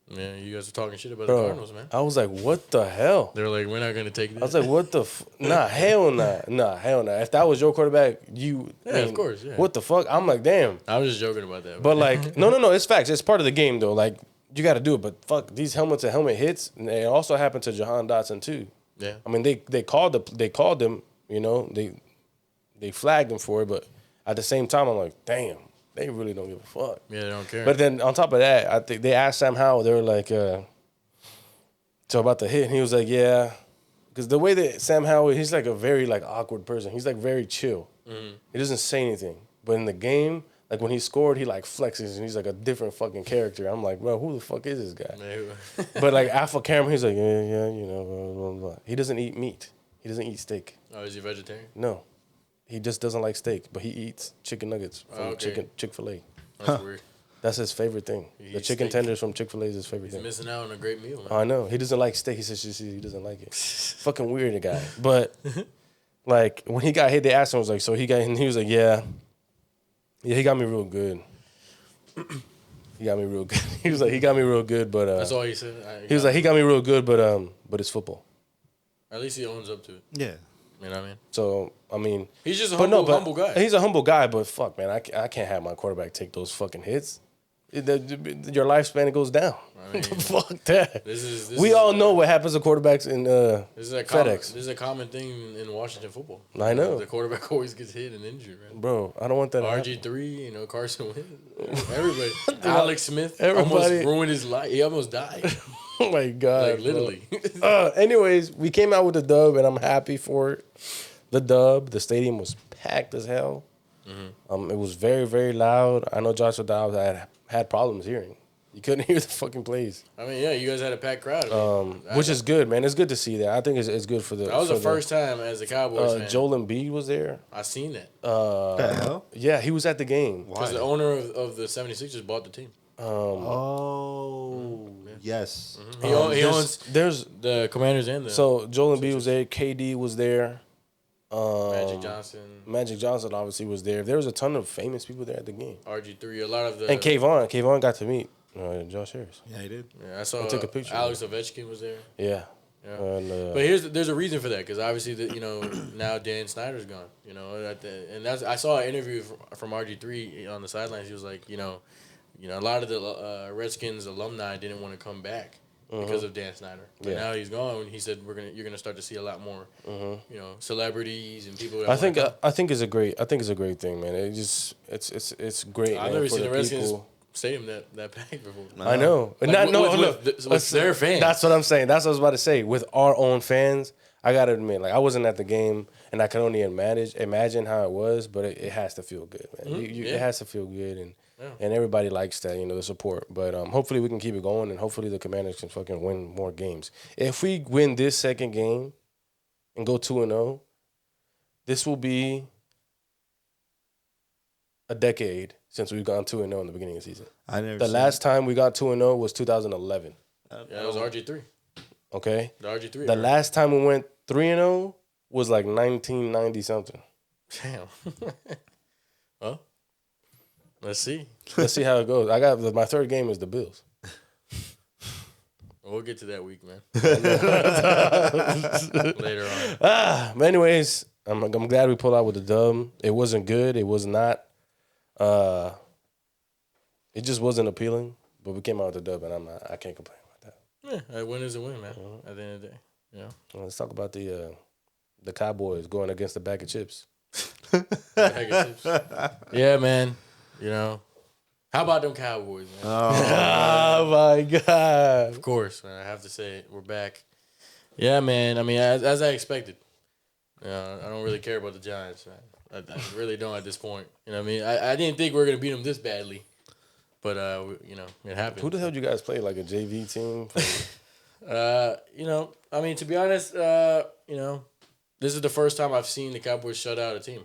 Yeah, you guys were talking shit about Bro, the Cardinals, man. I was like, what the hell? They were like, we're not going to take that. I was like, what the Nah, hell nah. Nah, hell nah. If that was your quarterback, of course, yeah. What the fuck? I'm like, damn. I was just joking about that. But like, no, it's facts. It's part of the game, though. Like, you got to do it. But fuck, these helmet-to-helmet hits, and it also happened to Jahan Dotson, too. Yeah. I mean, they called them, they flagged him for it, but at the same time, I'm like, damn, they really don't give a fuck. Yeah, they don't care. But then on top of that, I think they asked Sam Howell, they were like, so about the hit, and he was like, yeah. Because the way that Sam Howell, he's like a very like awkward person. He's like very chill. He doesn't say anything. But in the game, like when he scored, he like flexes, and he's like a different fucking character. I'm like, bro, who the fuck is this guy? But like after camera, he's like, yeah, blah, blah, blah. He doesn't eat meat. He doesn't eat steak. Oh, is he vegetarian? No. He just doesn't like steak, but he eats chicken nuggets from Chick-fil-A. That's weird. That's his favorite thing. The chicken tenders from Chick-fil-A is his favorite thing. He's missing out on a great meal, man. I know. He doesn't like steak. He says he doesn't like it. Fucking weird, the guy. But, like, when he got hit, they asked him, and he was like, yeah, he got me real good. He got me real good. He was like, he got me real good, but... That's all he said. He was like, he got me real good, but it's football. At least he owns up to it. Yeah. You know what I mean? So, I mean... He's just a humble guy. He's a humble guy, but fuck, man, I can't have my quarterback take those fucking hits. Your lifespan goes down. I mean, fuck that. We all know what happens to quarterbacks in FedEx. This is a common thing in Washington football. I know. The quarterback always gets hit and injured, right? Bro, I don't want that. RG3, Carson Wentz, everybody. Alex Smith almost ruined his life. He almost died. Oh my God. Like, literally. Anyways, we came out with the dub, and I'm happy for it. The dub. The stadium was packed as hell. It was very, very loud. I know Joshua Dobbs had problems hearing. You couldn't hear the fucking plays. I mean, yeah, you guys had a packed crowd. Which is good, man. It's good to see that. I think it's good for the... That was the first time as a Cowboys fan. Joel Embiid was there. I seen that. The hell? Yeah, he was at the game. Because the owner of the 76ers bought the team. Yes. Mm-hmm. He owns the Commanders and the... So Joel Embiid was there. KD was there. Magic Johnson obviously was there. There was a ton of famous people there at the game. RG3, a lot of the... And Kayvon got to meet Josh Harris. Yeah, he did. Yeah, I saw. I took a picture. Alex Ovechkin was there. Yeah. And, but there's a reason for that, because obviously now Dan Snyder's gone. And I saw an interview from RG3 on the sidelines. He was like, a lot of the Redskins alumni didn't want to come back because of Dan Snyder. But now he's gone. He said you're gonna start to see a lot more, celebrities and people. That I think it's a great thing, man. It's great. I've never seen the Redskins stadium that packed before. I know. With their fans. That's what I'm saying. That's what I was about to say. With our own fans, I gotta admit, like I wasn't at the game, and I can only imagine how it was, but it has to feel good, man. It has to feel good, and everybody likes that, the support. But hopefully we can keep it going, and hopefully the Commanders can fucking win more games. If we win this second game and go 2-0, this will be a decade since we've gone 2-0 in the beginning of the season. The last time we got 2-0 was 2011. Yeah, that was RG3. Okay? The RG3. The last time we went 3-0 was like 1990 something. Damn. Well, let's see. Let's see how it goes. I got my third game is the Bills. We'll get to that week, man. Later on. But anyways, I'm glad we pulled out with the dub. It wasn't good. It was not. It just wasn't appealing. But we came out with the dub, and I can't complain about that. Yeah, a win is a win, man. At the end of the day, yeah. Well, let's talk about the Cowboys going against the bag of chips. Yeah, man. You know, how about them Cowboys, man? Oh my God! Of course, man. I have to say it. We're back. Yeah, man. I mean, as I expected. I don't really care about the Giants, man. I really don't at this point. You know what I mean? I didn't think we were gonna beat them this badly, but you know, it happened. Who the hell did you guys play? Like a JV team? You know, I mean, to be honest, you know, this is the first time I've seen the Cowboys shut out a team.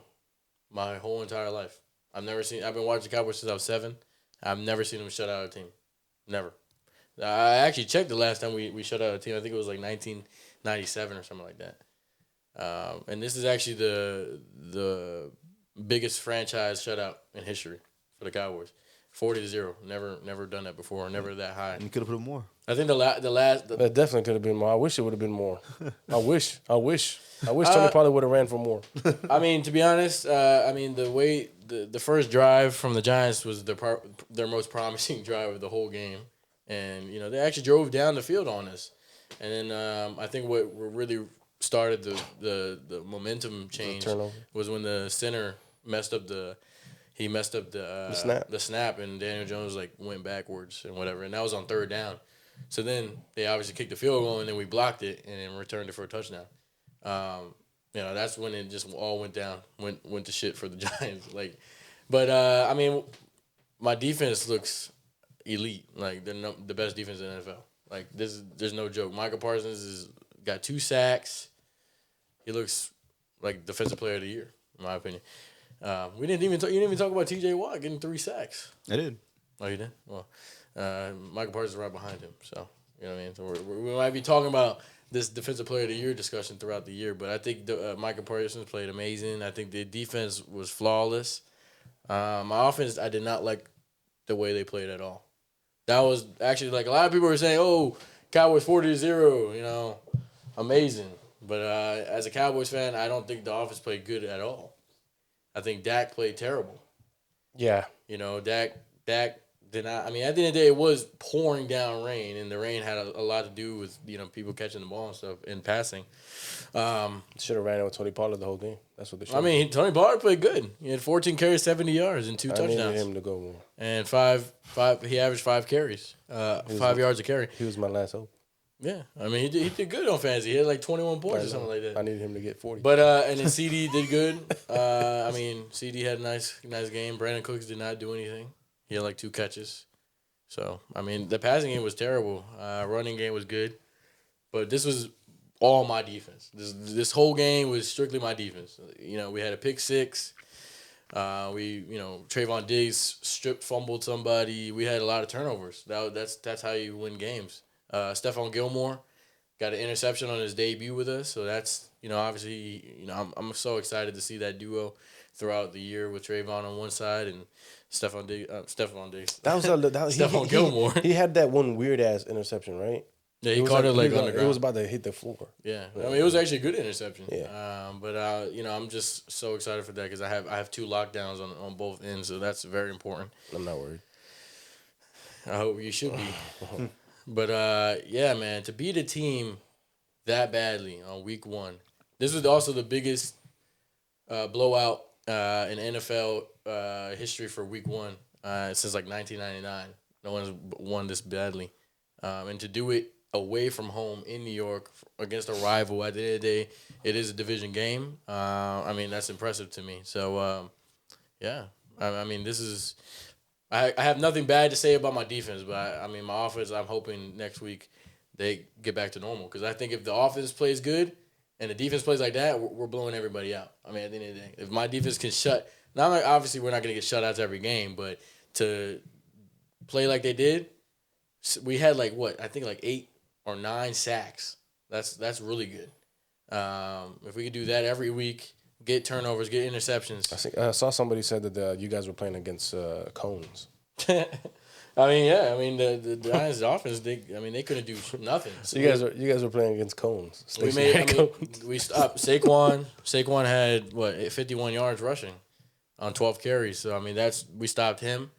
My whole entire life, I've been watching the Cowboys since I was 7. I've never seen them shut out a team, never. I actually checked the last time we shut out a team. I think it was like 1997 or something like that. And this is actually the biggest franchise shutout in history for the Cowboys. 40-0. Never done that before. Never that high. And you could have put more. I think the last. That definitely could have been more. I wish it would have been more. I wish Tony Pollard would have ran for more. I mean, to be honest, I mean the way the first drive from the Giants was their most promising drive of the whole game, and you know they actually drove down the field on us, and then I think what really started the momentum change was when the center messed up the snap, and Daniel Jones like went backwards and whatever, and that was on 3rd down. So then they obviously kicked the field goal, and then we blocked it and then returned it for a touchdown. You know, that's when it just all went down, went to shit for the Giants. Like, but I mean, my defense looks elite. Like they're the best defense in the NFL. Like there's no joke. Michael Parsons has got 2 sacks. He looks like defensive player of the year, in my opinion. You didn't even talk about T.J. Watt getting 3 sacks. I did. Oh, you did? Well, Michael Parsons is right behind him, so you know what I mean. So we might be talking about this defensive player of the year discussion throughout the year, but I think Michael Parsons played amazing. I think the defense was flawless. My offense, I did not like the way they played at all. That was actually like a lot of people were saying, "Oh, Cowboys 40-0, you know, amazing." But as a Cowboys fan, I don't think the offense played good at all. I think Dak played terrible. Yeah. You know, Dak did not. I mean, at the end of the day, it was pouring down rain, and the rain had a lot to do with, you know, people catching the ball and stuff and passing. Should have ran it with Tony Pollard the whole game. That's what they should. I mean, Tony Pollard played good. He had 14 carries, 70 yards, and 2 touchdowns. I needed him to go more. And he averaged 5 carries, 5 yards a carry. He was my last hope. Yeah, I mean, he did good on fantasy. He had like 21 points or something like that. I needed him to get 40. But and then CD did good. I mean, CD had a nice game. Brandon Cooks did not do anything. He had like 2 catches. So I mean, the passing game was terrible. Running game was good, but this was all my defense. This whole game was strictly my defense. You know, we had a pick 6. Trayvon Diggs fumbled somebody. We had a lot of turnovers. That's how you win games. Stephon Gilmore got an interception on his debut with us, so that's, you know, obviously, you know, I'm so excited to see that duo throughout the year with Trayvon on one side and Stephon Diggs. Stephon Gilmore. He had that one weird ass interception, right? Yeah, he caught it like on the ground. It was about to hit the floor. Yeah, I mean, it was actually a good interception. Yeah. But you know, I'm just so excited for that because I have 2 lockdowns on both ends, so that's very important. I'm not worried. I hope you should be. But yeah, man, to beat a team that badly on week 1, this was also the biggest blowout in NFL history for week 1 since like 1999. No one's won this badly, and to do it away from home in New York against a rival. At the end of the day, it is a division game. I mean, that's impressive to me. So yeah, I mean, this is. I have nothing bad to say about my defense, but I mean, my offense, I'm hoping next week they get back to normal. Because I think if the offense plays good and the defense plays like that, we're blowing everybody out. I mean, at the end of the day, if my defense can obviously we're not going to get shut outs every game, but to play like they did, we had like 8 or 9 sacks. That's really good. If we could do that every week, get turnovers, get interceptions. I saw somebody said that you guys were playing against cones. I mean, yeah. I mean, the Giants' offense, they couldn't do nothing. So you guys were playing against cones. We stopped Saquon. Saquon had 51 yards rushing on 12 carries. So I mean, we stopped him.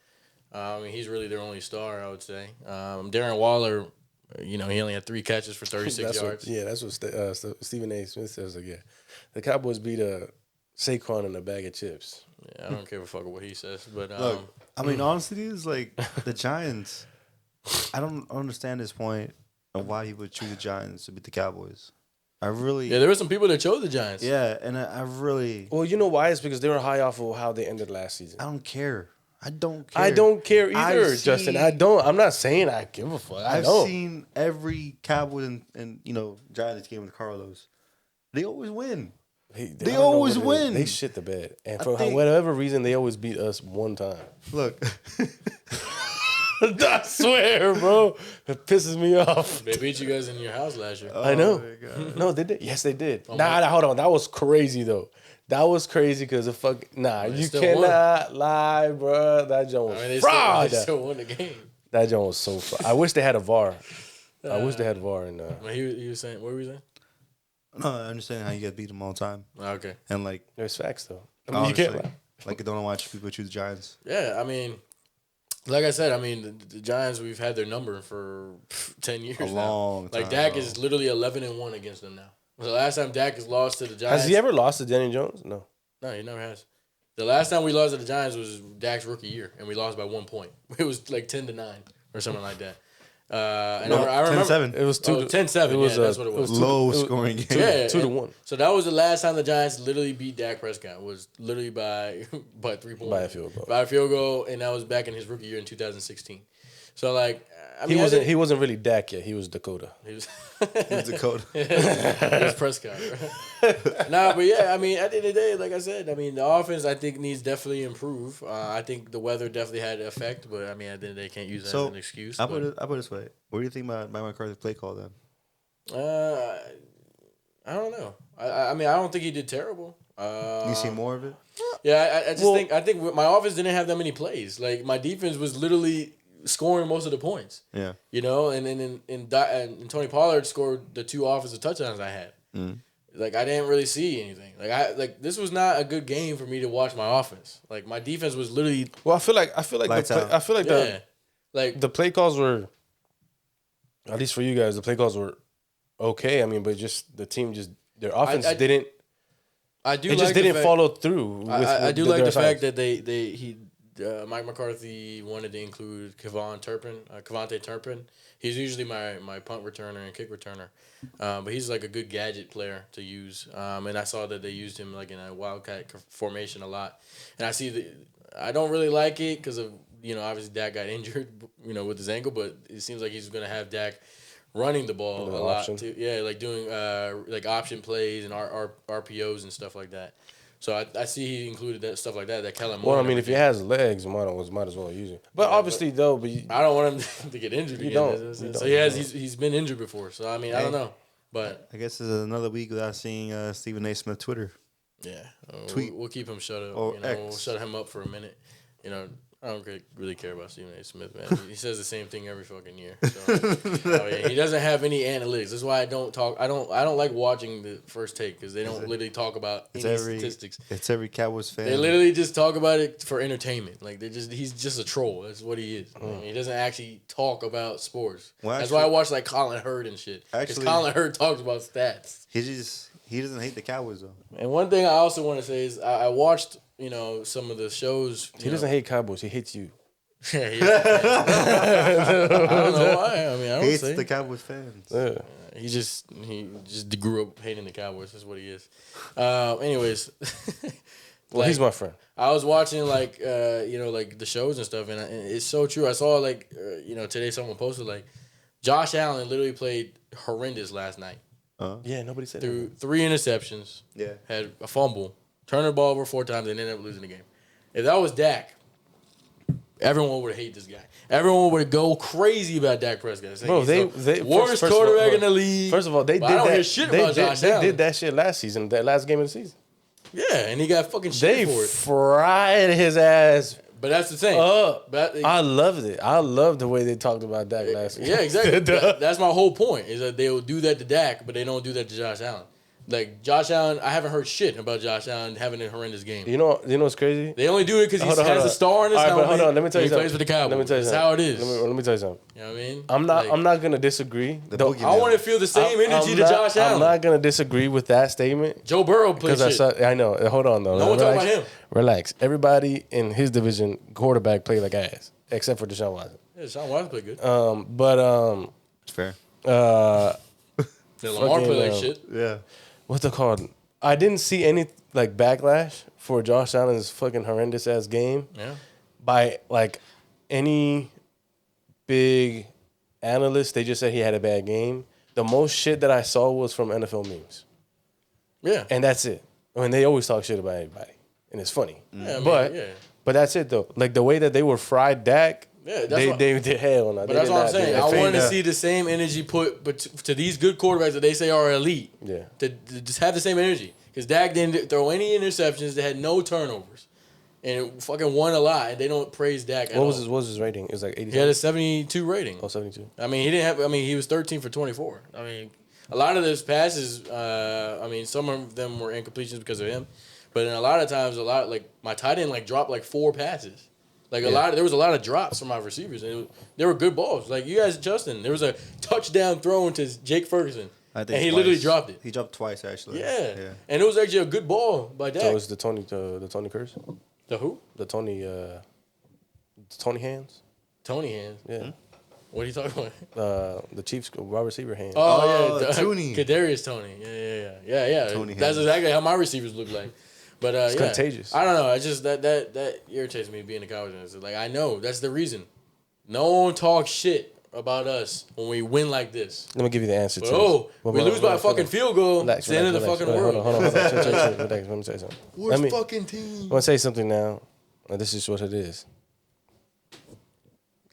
I mean, he's really their only star, I would say. Darren Waller, he only had 3 catches for 36 yards. That's what Stephen A. Smith says. Like, yeah, the Cowboys beat Saquon in a bag of chips. Yeah, I don't give a fuck what he says, but look, I mean, honestly, it's like the Giants. I don't understand this point of why he would choose the Giants to beat the Cowboys. I really, there were some people that chose the Giants. Yeah, and I really. Well, you know why? It's because they were high off of how they ended last season. I don't care. I don't care. I don't care either, Justin. I'm not saying I give a fuck. I've seen every Cowboys and Giants game with Carlos. They always win. They always win. They shit the bed, and for whatever reason, they always beat us one time. Look, I swear, bro, it pisses me off. They beat you guys in your house last year. I know. No, they did. Yes, they did. Hold on. That was crazy though. That was crazy because you cannot lie, bro. That joint was fraud. They still won the game. That joint was so fraud. I wish they had a VAR. I wish they had VAR. And he was saying, what were you saying? No, I understand how you get beat them all the time. Okay. And like, there's facts though. You can't lie. Like, I don't watch people choose the Giants. Yeah, I mean, like I said, the Giants, we've had their number for 10 years now. A long time. Like, Dak is literally 11-1 against them now. The last time Dak has lost to the Giants. Has he ever lost to Danny Jones? No, he never has. The last time we lost to the Giants was Dak's rookie year, and we lost by 1 point. It was like 10-9 or something like that. I remember 10-7. It was 10-7. It was that's what it was. Low scoring game. Yeah, 2-1. So that was the last time the Giants literally beat Dak Prescott. Was literally by 3 points. By a field goal. By a field goal, and that was back in his rookie year in 2016. So like, he wasn't really Dak yet. He was Dakota. He was Dakota. He was Prescott. Right? But yeah, at the end of the day, like I said, the offense I think needs definitely improve. I think the weather definitely had an effect, but at the end of the day, can't use that as an excuse. I put it this way: what do you think about Mike McCarthy's play call then? I don't know. I don't think he did terrible. You see more of it? Yeah, I think my offense didn't have that many plays. Like, my defense was literally scoring most of the points. Yeah. And Tony Pollard scored the 2 offensive touchdowns I had. Mm. Like, I didn't really see anything. This was not a good game for me to watch my offense. Like, my defense was literally. Well, I feel like the play calls were, at least for you guys, the play calls were okay. But just the team their offense didn't. I do. It just didn't follow through. I do like the fact that Mike McCarthy wanted to include Kevontae Turpin. He's usually my punt returner and kick returner, but he's like a good gadget player to use. And I saw that they used him like in a wildcat formation a lot. And I don't really like it because of obviously Dak got injured with his ankle, but it seems like he's gonna have Dak running the ball a lot too. Yeah, like doing like option plays and RPOs and stuff like that. So I see he included that stuff like that. That Kellen Moore. Well, if he has legs, might as well use it. But obviously, though, I don't want him to get injured again. So he's been injured before. So I don't know. But I guess it's another week without seeing Stephen A. Smith Twitter. Yeah, tweet. We'll keep him shut up. Or X. We'll shut him up for a minute. I don't really care about Stephen A. Smith, man. He says the same thing every fucking year. So, he doesn't have any analytics. That's why I don't talk. I don't like watching the First Take because they don't literally talk about any statistics. It's every Cowboys fan. They literally just talk about it for entertainment. Like he's just a troll. That's what he is. He doesn't actually talk about sports. Well, that's why I watch like Colin Hurd and shit. Because Colin Hurd talks about stats. He doesn't hate the Cowboys though. And one thing I also want to say is I watched some of the shows. He doesn't hate Cowboys. He hates you. I don't know why. I don't hates the Cowboys fans. Yeah. He just grew up hating the Cowboys. That's what he is. Anyways. Well, he's my friend. I was watching like the shows and stuff, and it's so true. I saw today someone posted like Josh Allen literally played horrendous last night. Yeah, nobody said threw 3 interceptions. Yeah, had a fumble, turned the ball over 4 times, and ended up losing the game. If that was Dak, everyone would hate this guy. Everyone would go crazy about Dak Prescott. Bro, they worst quarterback in the league. First of all, they did I don't that. Hear shit about Josh Allen. They did that shit last season. That last game of the season. Yeah, and he got fucking shit for it. They fried his ass. But that's the thing. I loved it. I loved the way they talked about Dak last week. Yeah, exactly. That's my whole point. Is that they will do that to Dak, but they don't do that to Josh Allen. Like Josh Allen, I haven't heard shit about Josh Allen having a horrendous game. You know what's crazy? They only do it because he has a star in his helmet. Hold on, let me tell you he something. plays for the Cowboys. Let me tell you That's something. how it is. Let me tell you something. You know what I mean? I'm not gonna disagree. I want to feel the same energy to Josh Allen. I'm not gonna disagree with that statement. Joe Burrow plays shit. I know. Hold on though. No one talking about him. Relax. Everybody in his division quarterback played like ass, except for Deshaun Watson. Yeah, Deshaun Watson played good. It's fair. Lamar played like shit. Yeah. What's it called? I didn't see any like backlash for Josh Allen's fucking horrendous ass game. Yeah. By like any big analyst, they just said he had a bad game. The most shit that I saw was from NFL memes. Yeah. And that's it. I mean, they always talk shit about everybody, and it's funny. Yeah, but that's it though. Like the way that they were fried Dak. Yeah, they did hell on that. But that's what I'm saying. I want to see the same energy put to these good quarterbacks that they say are elite. Yeah. To just have the same energy. Because Dak didn't throw any interceptions. They had no turnovers. And fucking won a lot. And they don't praise Dak at all. What was his rating? It was like 80. He had a 72 rating. Oh, 72. I mean, he was 13 for 24. I mean, a lot of those passes, some of them were incompletions because of him. But then a lot of times, like my tight end dropped like 4 passes. Like there was a lot of drops from my receivers, and they were good balls. Like you guys, Justin, there was a touchdown thrown to Jake Ferguson, and he literally dropped it. He dropped twice actually. Yeah, and it was actually a good ball by Dak. So it was the Tony curse. The who? The Tony hands. Tony hands. Yeah. What are you talking about? The Chiefs wide receiver hands. Oh, yeah, Tony. Kadarius Tony. Yeah. Tony That's hands. exactly how my receivers look like. But it's contagious. I don't know. It's just that irritates me being a Cowboys fan. Like I know that's the reason. No one talks shit about us when we win like this. Let me give you the answer to this. We lose by a fucking field goal. It's the end of the fucking world. Hold on. Relax. Let me say something. Worst fucking team. I'm gonna say something now. And this is what it is.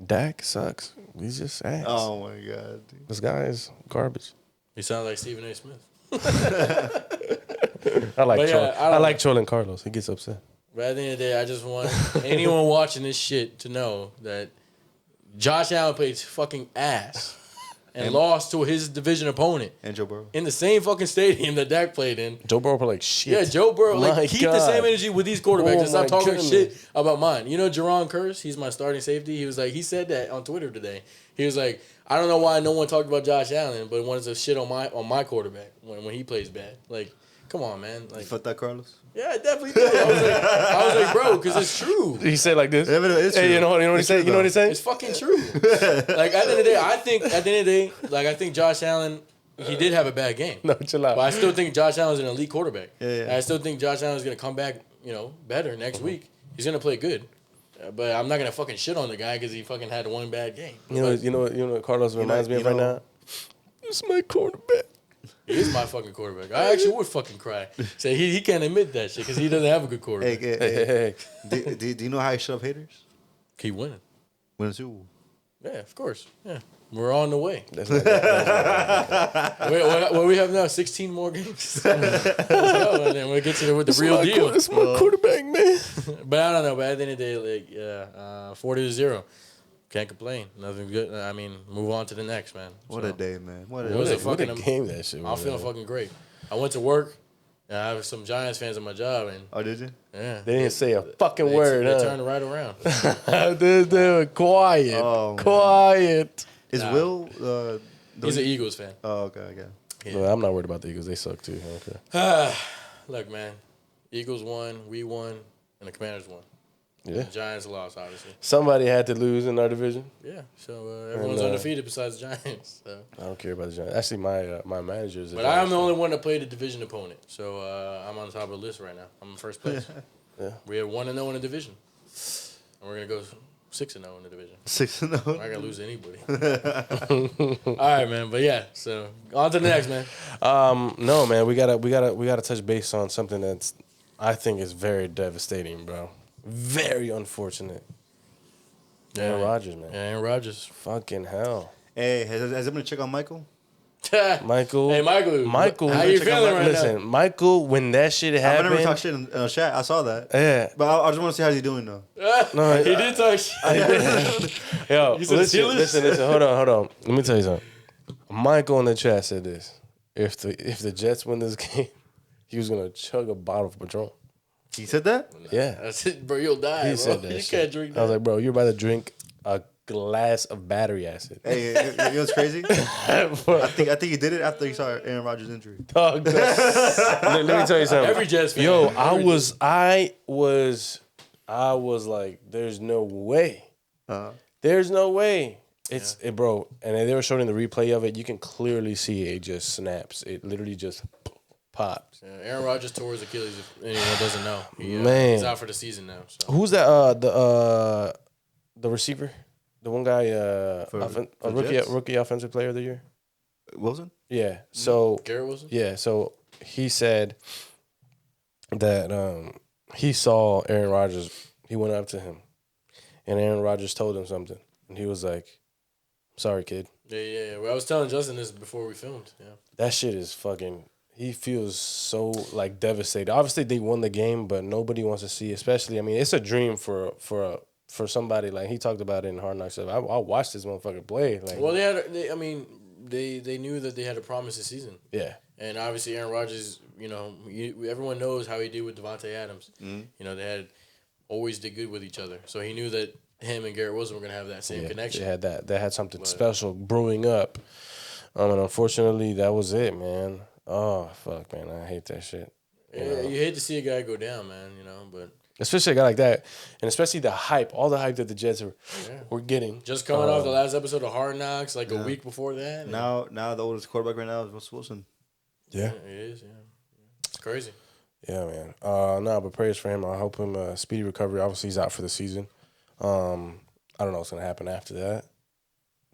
Dak sucks. He's just ass. Oh my god. Dude. This guy is garbage. He sounds like Stephen A. Smith. I like trolling Carlos. He gets upset. But at the end of the day, I just want anyone watching this shit to know that Josh Allen played fucking ass and lost to his division opponent. And Joe Burrow. In the same fucking stadium that Dak played in. Joe Burrow played like shit. Yeah, Joe Burrow. Keep the same energy with these quarterbacks and stop talking shit about mine. You know Jerron Curse? He's my starting safety. He said that on Twitter today. He was like, I don't know why no one talked about Josh Allen, but wanted to shit on my quarterback when he plays bad. Like, come on, man. Like, you fucked that, Carlos? Yeah, I definitely did. I was like, bro, because it's true. He said like this. Yeah, but it's true. Hey, you know what he said? You know what he said? It's fucking true. Like at the end of the day, I think Josh Allen, he did have a bad game. No, chill out. But I still think Josh Allen's an elite quarterback. Yeah. I still think Josh Allen's gonna come back, better next week. He's gonna play good. But I'm not gonna fucking shit on the guy because he fucking had one bad game. You know what Carlos reminds me of right now? It's my quarterback. He is my fucking quarterback. I actually would fucking cry. Say he can't admit that shit because he doesn't have a good quarterback. Hey. Do you know how you shut up haters? Keep winning. Win a Super Bowl. Yeah, of course. Yeah. We're on the way. That's What we have now? 16 more games. Let's go, and then we'll get to the real deal. It's my quarterback, man. But I don't know. But at the end of the day, 40-0. Can't complain. Nothing good. I mean, move on to the next, man. What a day, man. What a game that shit. I'm feeling fucking great. I went to work, and I have some Giants fans at my job, and oh, did you? Yeah, they didn't say a fucking word. They turned right around. They were quiet. Oh, quiet. Is Will? He's an Eagles fan. Oh, okay. Yeah. No, I'm not worried about the Eagles. They suck too. Okay. Look, man. Eagles won, we won, and the Commanders won. Yeah. The Giants lost, obviously. Somebody had to lose in our division. Yeah. So everyone's undefeated besides the Giants. So. I don't care about the Giants. Actually, my manager's. But I'm the only one that played the division opponent. So I'm on the top of the list right now. I'm in first place. Yeah. We have 1-0 in the division. And we're going to go 6-0 in the division. 6-0. I'm not going to lose to anybody. All right, man. But yeah, so on to the next, man. No, man. We gotta touch base on something that's I think is very devastating, bro. Very unfortunate. Aaron Rodgers, man. Aaron Rodgers. Fucking hell. Hey, has everybody checked on Michael? Michael. Hey, Michael. How you feeling right listen, now? Michael, when that shit I happened. never talk shit in the chat. I saw that. Yeah. But I just want to see how he's doing though. No, He did talk shit. Yo, You said listen. Hold on. Let me tell you something. Michael in the chat said this. If the Jets win this game, he was gonna chug a bottle of Patron. He said that? Yeah. That's it, bro. You'll die, He bro. said that You shit. can't drink that. I was like, bro, you're about to drink a glass of battery acid. Hey, you know what's crazy? I think he did it after he saw Aaron Rodgers' injury. Dog, let me tell you something. Every Jets fan. Yo, Every I was like, there's no way. Uh, There's no way. Bro, and they were showing the replay of it. You can clearly see it just snaps. It literally just pops. Yeah, Aaron Rodgers tore his Achilles. If anyone doesn't know, Man. he's out for the season now. So. Who's that? The receiver, the one guy, For rookie offensive player of the year. Wilson? Yeah. So Garrett Wilson. yeah. So he said that he saw Aaron Rodgers. He went up to him, and Aaron Rodgers told him something, and he was like, "Sorry, kid." Yeah. Well, I was telling Justin this before we filmed. Yeah. That shit is fucking. He feels so like devastated. Obviously, they won the game, but nobody wants to see. Especially, I mean, it's a dream for somebody like he talked about it in Hard Knocks. I watched this motherfucker play. Like, Well, they knew that they had to promise this season. yeah, And obviously, Aaron Rodgers, everyone knows how he did with Devontae Adams. Mm-hmm. They always did good with each other. So he knew that him and Garrett Wilson were gonna have that same connection. They had that. They had something special brewing up. And unfortunately, that was it, man. Oh fuck, man, I hate that shit. Yeah, you hate to see a guy go down, man. But especially a guy like that, and especially the hype, all the hype that the Jets were getting. just coming off the last episode of Hard Knocks, like a week before that. Now the oldest quarterback right now is Russell Wilson. Yeah, it is. Yeah, it's crazy. Yeah, man. No, but prayers for him. I hope him a speedy recovery. Obviously, he's out for the season. I don't know what's gonna happen after that.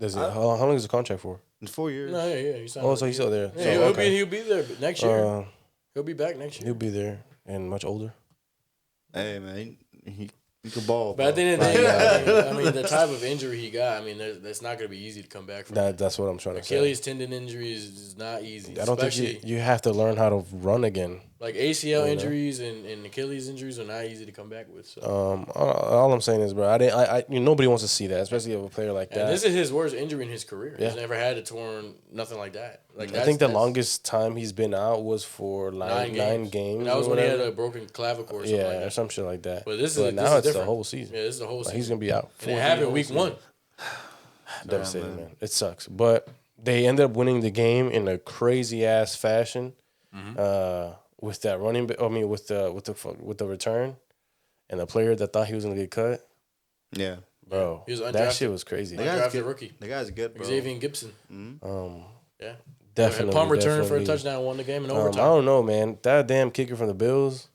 How long is the contract for? In 4 years. No, yeah. He's so he's still there. Yeah, So, he'll be there next year. He'll be back next year. He'll be there and much older. Hey man, he can ball. But at the end of the day, I mean, the type of injury he got, I mean, that's not going to be easy to come back from. That's what I'm trying to say. Achilles tendon injury is not easy. I don't think you have to learn how to run again. Like ACL injuries and Achilles injuries are not easy to come back with. So. All I'm saying is, bro, nobody wants to see that, especially of a player like that. And this is his worst injury in his career. Yeah. He's never had a torn, nothing like that. Like I think the longest time he's been out was for nine games. And that was when he had a broken clavicle or something like that. Or some shit like that. But now it's different. the whole season. Yeah, this is the whole season. He's gonna be out. And it happened week 1. Devastating, man. It sucks, but they ended up winning the game in a crazy ass fashion. With that running, with the return, and the player that thought he was gonna get cut. Yeah, bro, he was undrafted. That shit was crazy. The guy's good. Rookie. The guy's good, bro. Xavier Gibson. Yeah, definitely. A punt return for a touchdown, won the game in overtime. I don't know, man. That damn kicker from the Bills.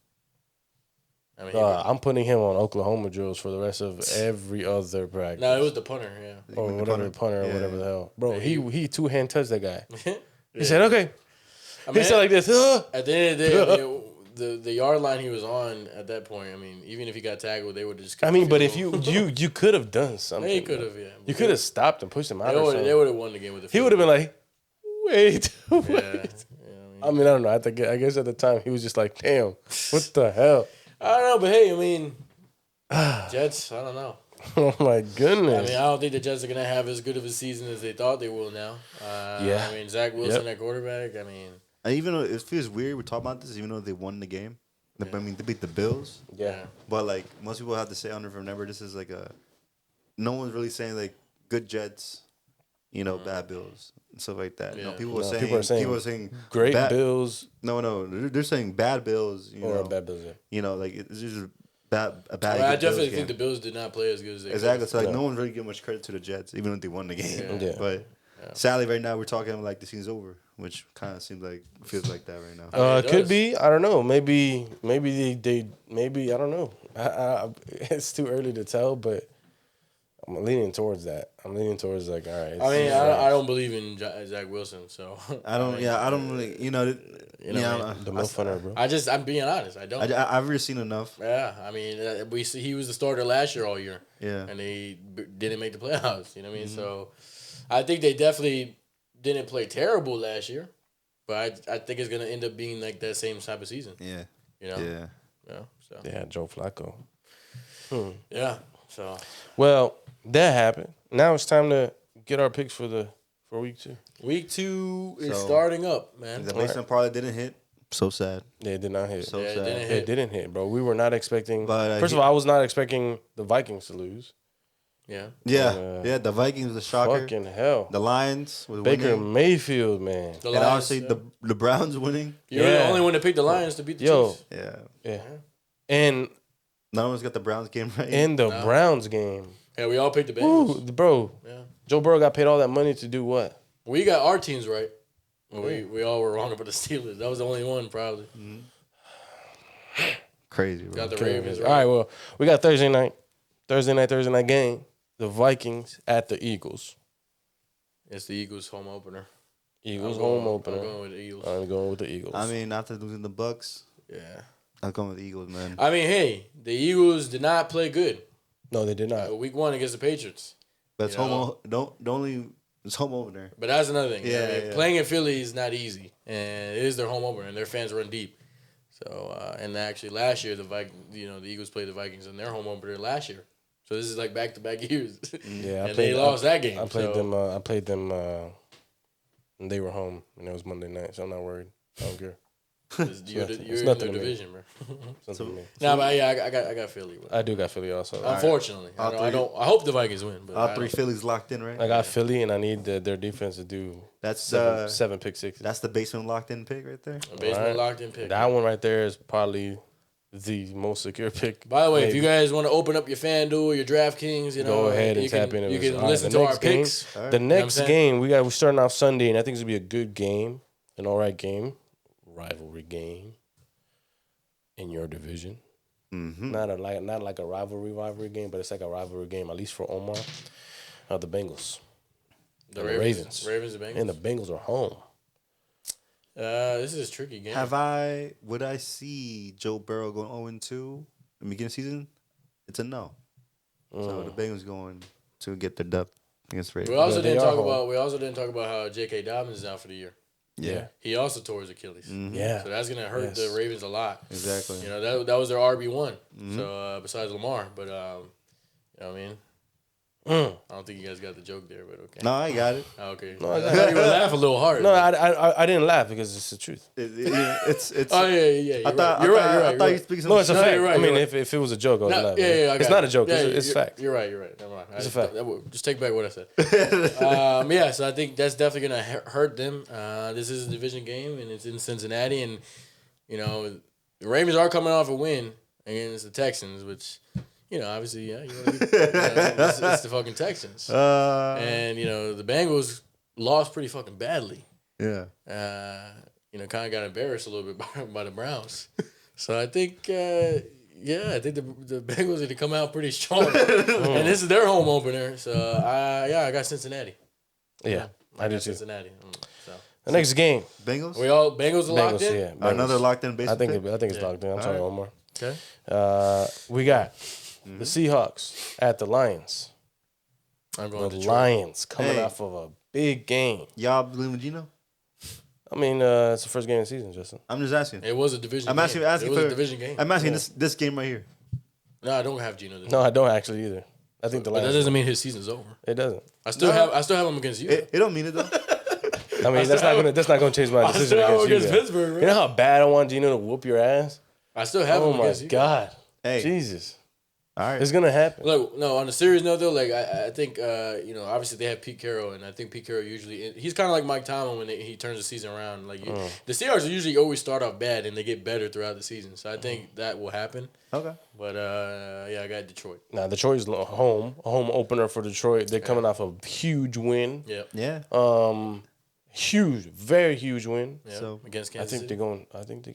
I mean, I'm putting him on Oklahoma drills for the rest of every other practice. No, it was the punter, yeah. Or whatever, punter or whatever the hell. Bro, he two-hand touched that guy. He said, okay. I mean, he said like this. At the end of the day, the yard line he was on at that point, I mean, even if he got tackled, they would have just... but if you could have done something. He could have, yeah. You could have stopped and pushed him out or something. They would have won the game with the field. He would have been like, wait. Yeah. I mean, I don't know. I guess at the time, he was just like, damn, what the hell? I don't know, but hey, I mean, Jets, I don't know. Oh, my goodness. I mean, I don't think the Jets are going to have as good of a season as they thought they will now. Yeah. I mean, Zach Wilson at quarterback, I mean... Even though it feels weird, we're talking about this, even though they won the game. I mean, they beat the Bills. Yeah. But, like, most people have to say, I don't know if you remember, this is like no one's really saying, like, good Jets, bad Bills, and stuff like that. Yeah. People are saying great Bills. No, they're saying bad Bills. Bad Bills, yeah. Like, it's just a bad I definitely think the Bills did not play as good as they Exactly. So, like, no one's really giving much credit to the Jets, even though they won the game. Yeah. But sadly, right now, we're talking like the season's over, which kind of feels like that right now. Could be. I don't know. Maybe they I don't know. It's too early to tell, but I'm leaning towards that. I'm leaning towards like, all right. I mean, I don't believe in Zach Wilson, so I don't. I don't really. the most funner, bro. I'm being honest. I don't. I've really seen enough. Yeah, I mean, he was the starter last year all year. Yeah, and they didn't make the playoffs. You know what I mean? So, I think they definitely didn't play terrible last year, but I think it's gonna end up being like that same type of season. Yeah. You know. Yeah. So. They had Joe Flacco. Yeah. So. Well, that happened. Now it's time to get our picks for week 2. Week 2 is So, starting up, man. The basement parlay didn't hit. So sad. Yeah, it did not hit. So it sad. didn't It hit. didn't hit, bro. We were not expecting. But, first of all, I was not expecting the Vikings to lose. Yeah. Yeah. The Vikings was a shocker. Fucking hell. The Lions was Baker winning. Mayfield, man. The And Lions, honestly, the Browns winning. you're the Yeah. only one that picked the Lions to beat the Yo. Chiefs. Yeah. Yeah. And None of us got the Browns game right. in the Browns game, Yeah, we all picked the woo, Bengals. bro, Yeah. Joe Burrow got paid all that money to do what? We got our teams right. We all were wrong about the Steelers. That was the only one, probably. Crazy, bro. Got the Ravens All right. right, well, we got Thursday night game. The Vikings at the Eagles. It's the Eagles' home opener. Eagles I'm going- home opener. I'm going with the Eagles. I'm going with the Eagles. I mean, after losing the Bucks, Yeah. I'm going with the Eagles, man. I mean, hey, the Eagles did not play good. no, they did not. Week 1 against the Patriots. But it's You know. it's home opener. But that's another thing. Yeah, I mean, yeah. Playing in Philly is not easy, and it is their home opener, and their fans run deep. So, and actually last year the Eagles played the Vikings in their home opener last year. So this is like back-to-back years. Yeah, and they lost that game. I played them. And they were home, and it was Monday night, so I'm not worried. I don't care. You're It's in nothing their to me. division, bro. It's nothing to me. Nah, but yeah, I got Philly. I do got Philly also. Unfortunately, All I three. hope the Vikings win. But All I three don't. Phillies locked in, right? I got Philly, and I need their defense to do That's seven pick sixes. that's the basement locked in pick right there. A basement Alright. locked in pick. That one right there is probably the most secure pick. By the way, if maybe. you guys want to open up your FanDuel, your DraftKings, Go ahead and you tap can, in. You can All right, listen the to our next game- picks. All right. The You know what I'm next saying? game we're starting off Sunday, and I think it's gonna be a good game, an all right game, rivalry game in your division. Mm-hmm. Not like a rivalry game, but it's like a rivalry game, at least for Omar. The Bengals. The and the Ravens. Ravens. Ravens and Bengals. And the Bengals are home. This is a tricky game. Would I see Joe Burrow going 0-2 in the beginning of the season? It's a no. So the Bengals going to get the dub against Ravens. We also Yeah, they didn't are talk home. about. We also didn't talk about how J.K. Dobbins is out for the year. Yeah. He also tore his Achilles. Yeah. So that's gonna hurt Yes. the Ravens a lot. Exactly. You know that was their RB1. So besides Lamar, but you know what I mean. I don't think you guys got the joke there, but okay. No, I got it. Oh, okay. No, I thought you would laugh a little hard. No, I didn't laugh because it's the truth. It's. Oh yeah. You're I thought right. You're I right. thought you speaking some No, it's a shit. fact. you're right, I mean, you're if it was a joke, I was No, laughing. yeah, I It's got not it. a joke. Yeah, It's fact. You're right. Never mind. It's a fact. Just take back what I said. Yeah, so I think that's definitely gonna hurt them. This is a division game, and it's in Cincinnati, and you know the Ravens are coming off a win against the Texans, which you know obviously it's the fucking Texans, and you know the Bengals lost pretty fucking badly. Yeah. You know, kind of got embarrassed a little bit by the Browns. So I think, I think the Bengals are to come out pretty strong, and this is their home opener. So I got Cincinnati. Yeah, I do got too. Cincinnati. So The next game. Bengals. Bengals are locked Bengals, in. yeah. Bengals. Another locked in I basement. think pick? it's locked in. I'm sorry, right. one more. Okay, We got the Seahawks at the Lions. I'm going The to Lions coming Hey. off of a big game. Y'all believe in Gino? I mean, it's the first game of the season, Justin. I'm just asking. It was a division. I'm game. asking It was for a division game. I'm asking this game right here. No, I don't have Geno. No, I don't actually either. I think the But that Lions. doesn't mean his season's over. It doesn't. I still have him against you. It don't mean it though. I mean, that's not gonna change my decision still have him against you. against guys. Pittsburgh, bro. You know how bad I want Gino to whoop your ass? I still have Oh him my against you. God. Hey. Jesus. All right. It's gonna happen. Look, no. On a serious note, though, like I think you know, obviously they have Pete Carroll, and I think Pete Carroll usually he's kind of like Mike Tomlin when he turns the season around. Like the Seahawks usually always start off bad and they get better throughout the season. So I think that will happen. Okay. But yeah, I got Detroit. Now Detroit's a home opener for Detroit. They're coming off a huge win. Yep. Yeah. Huge, very huge win. Yep. So, Against I Kansas think City. they're going. I think they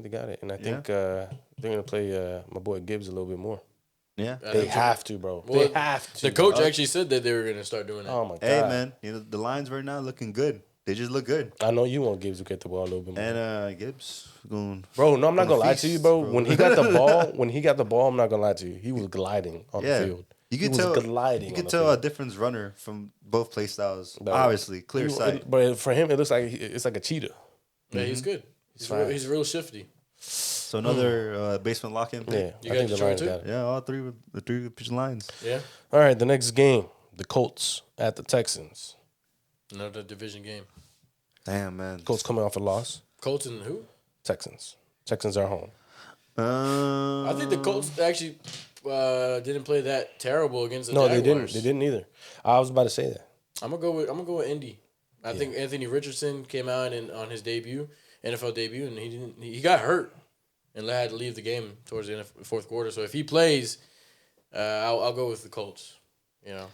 got it, and I think they're gonna play my boy Gibbs a little bit more. Yeah. They have to, bro. Well, they have to. The coach actually said that they were going to start doing that. Oh my God. Hey man, you know the Lions right now looking good. They just look good. I know you want Gibbs to get the ball a little bit more. And Gibbs going. Bro, no, I'm not gonna gonna lie to you, feast, bro. bro. When he got the ball, I'm not gonna lie to you. He was gliding on the field. You he could was tell. gliding. You on could the tell field. a different runner from both play styles. But Obviously, clear sight. But for him, it looks like it's like a cheetah. Yeah, he's good. He's real shifty. So another basement lock-in pick. Yeah, You got Detroit too? got it. Yeah, all three the three pitch lines. Yeah. All right, the next game, the Colts at the Texans. Another division game. Damn, man. Colts coming off a loss. Colts and who? Texans. Texans are home. I think the Colts actually didn't play that terrible against the No, Jaguars. they didn't either. I was about to say that. I'm gonna go with Indy. I think Anthony Richardson came out on his debut, NFL debut, and he got hurt and had to leave the game towards the end of fourth quarter. So if he plays, I'll go with the Colts. You know.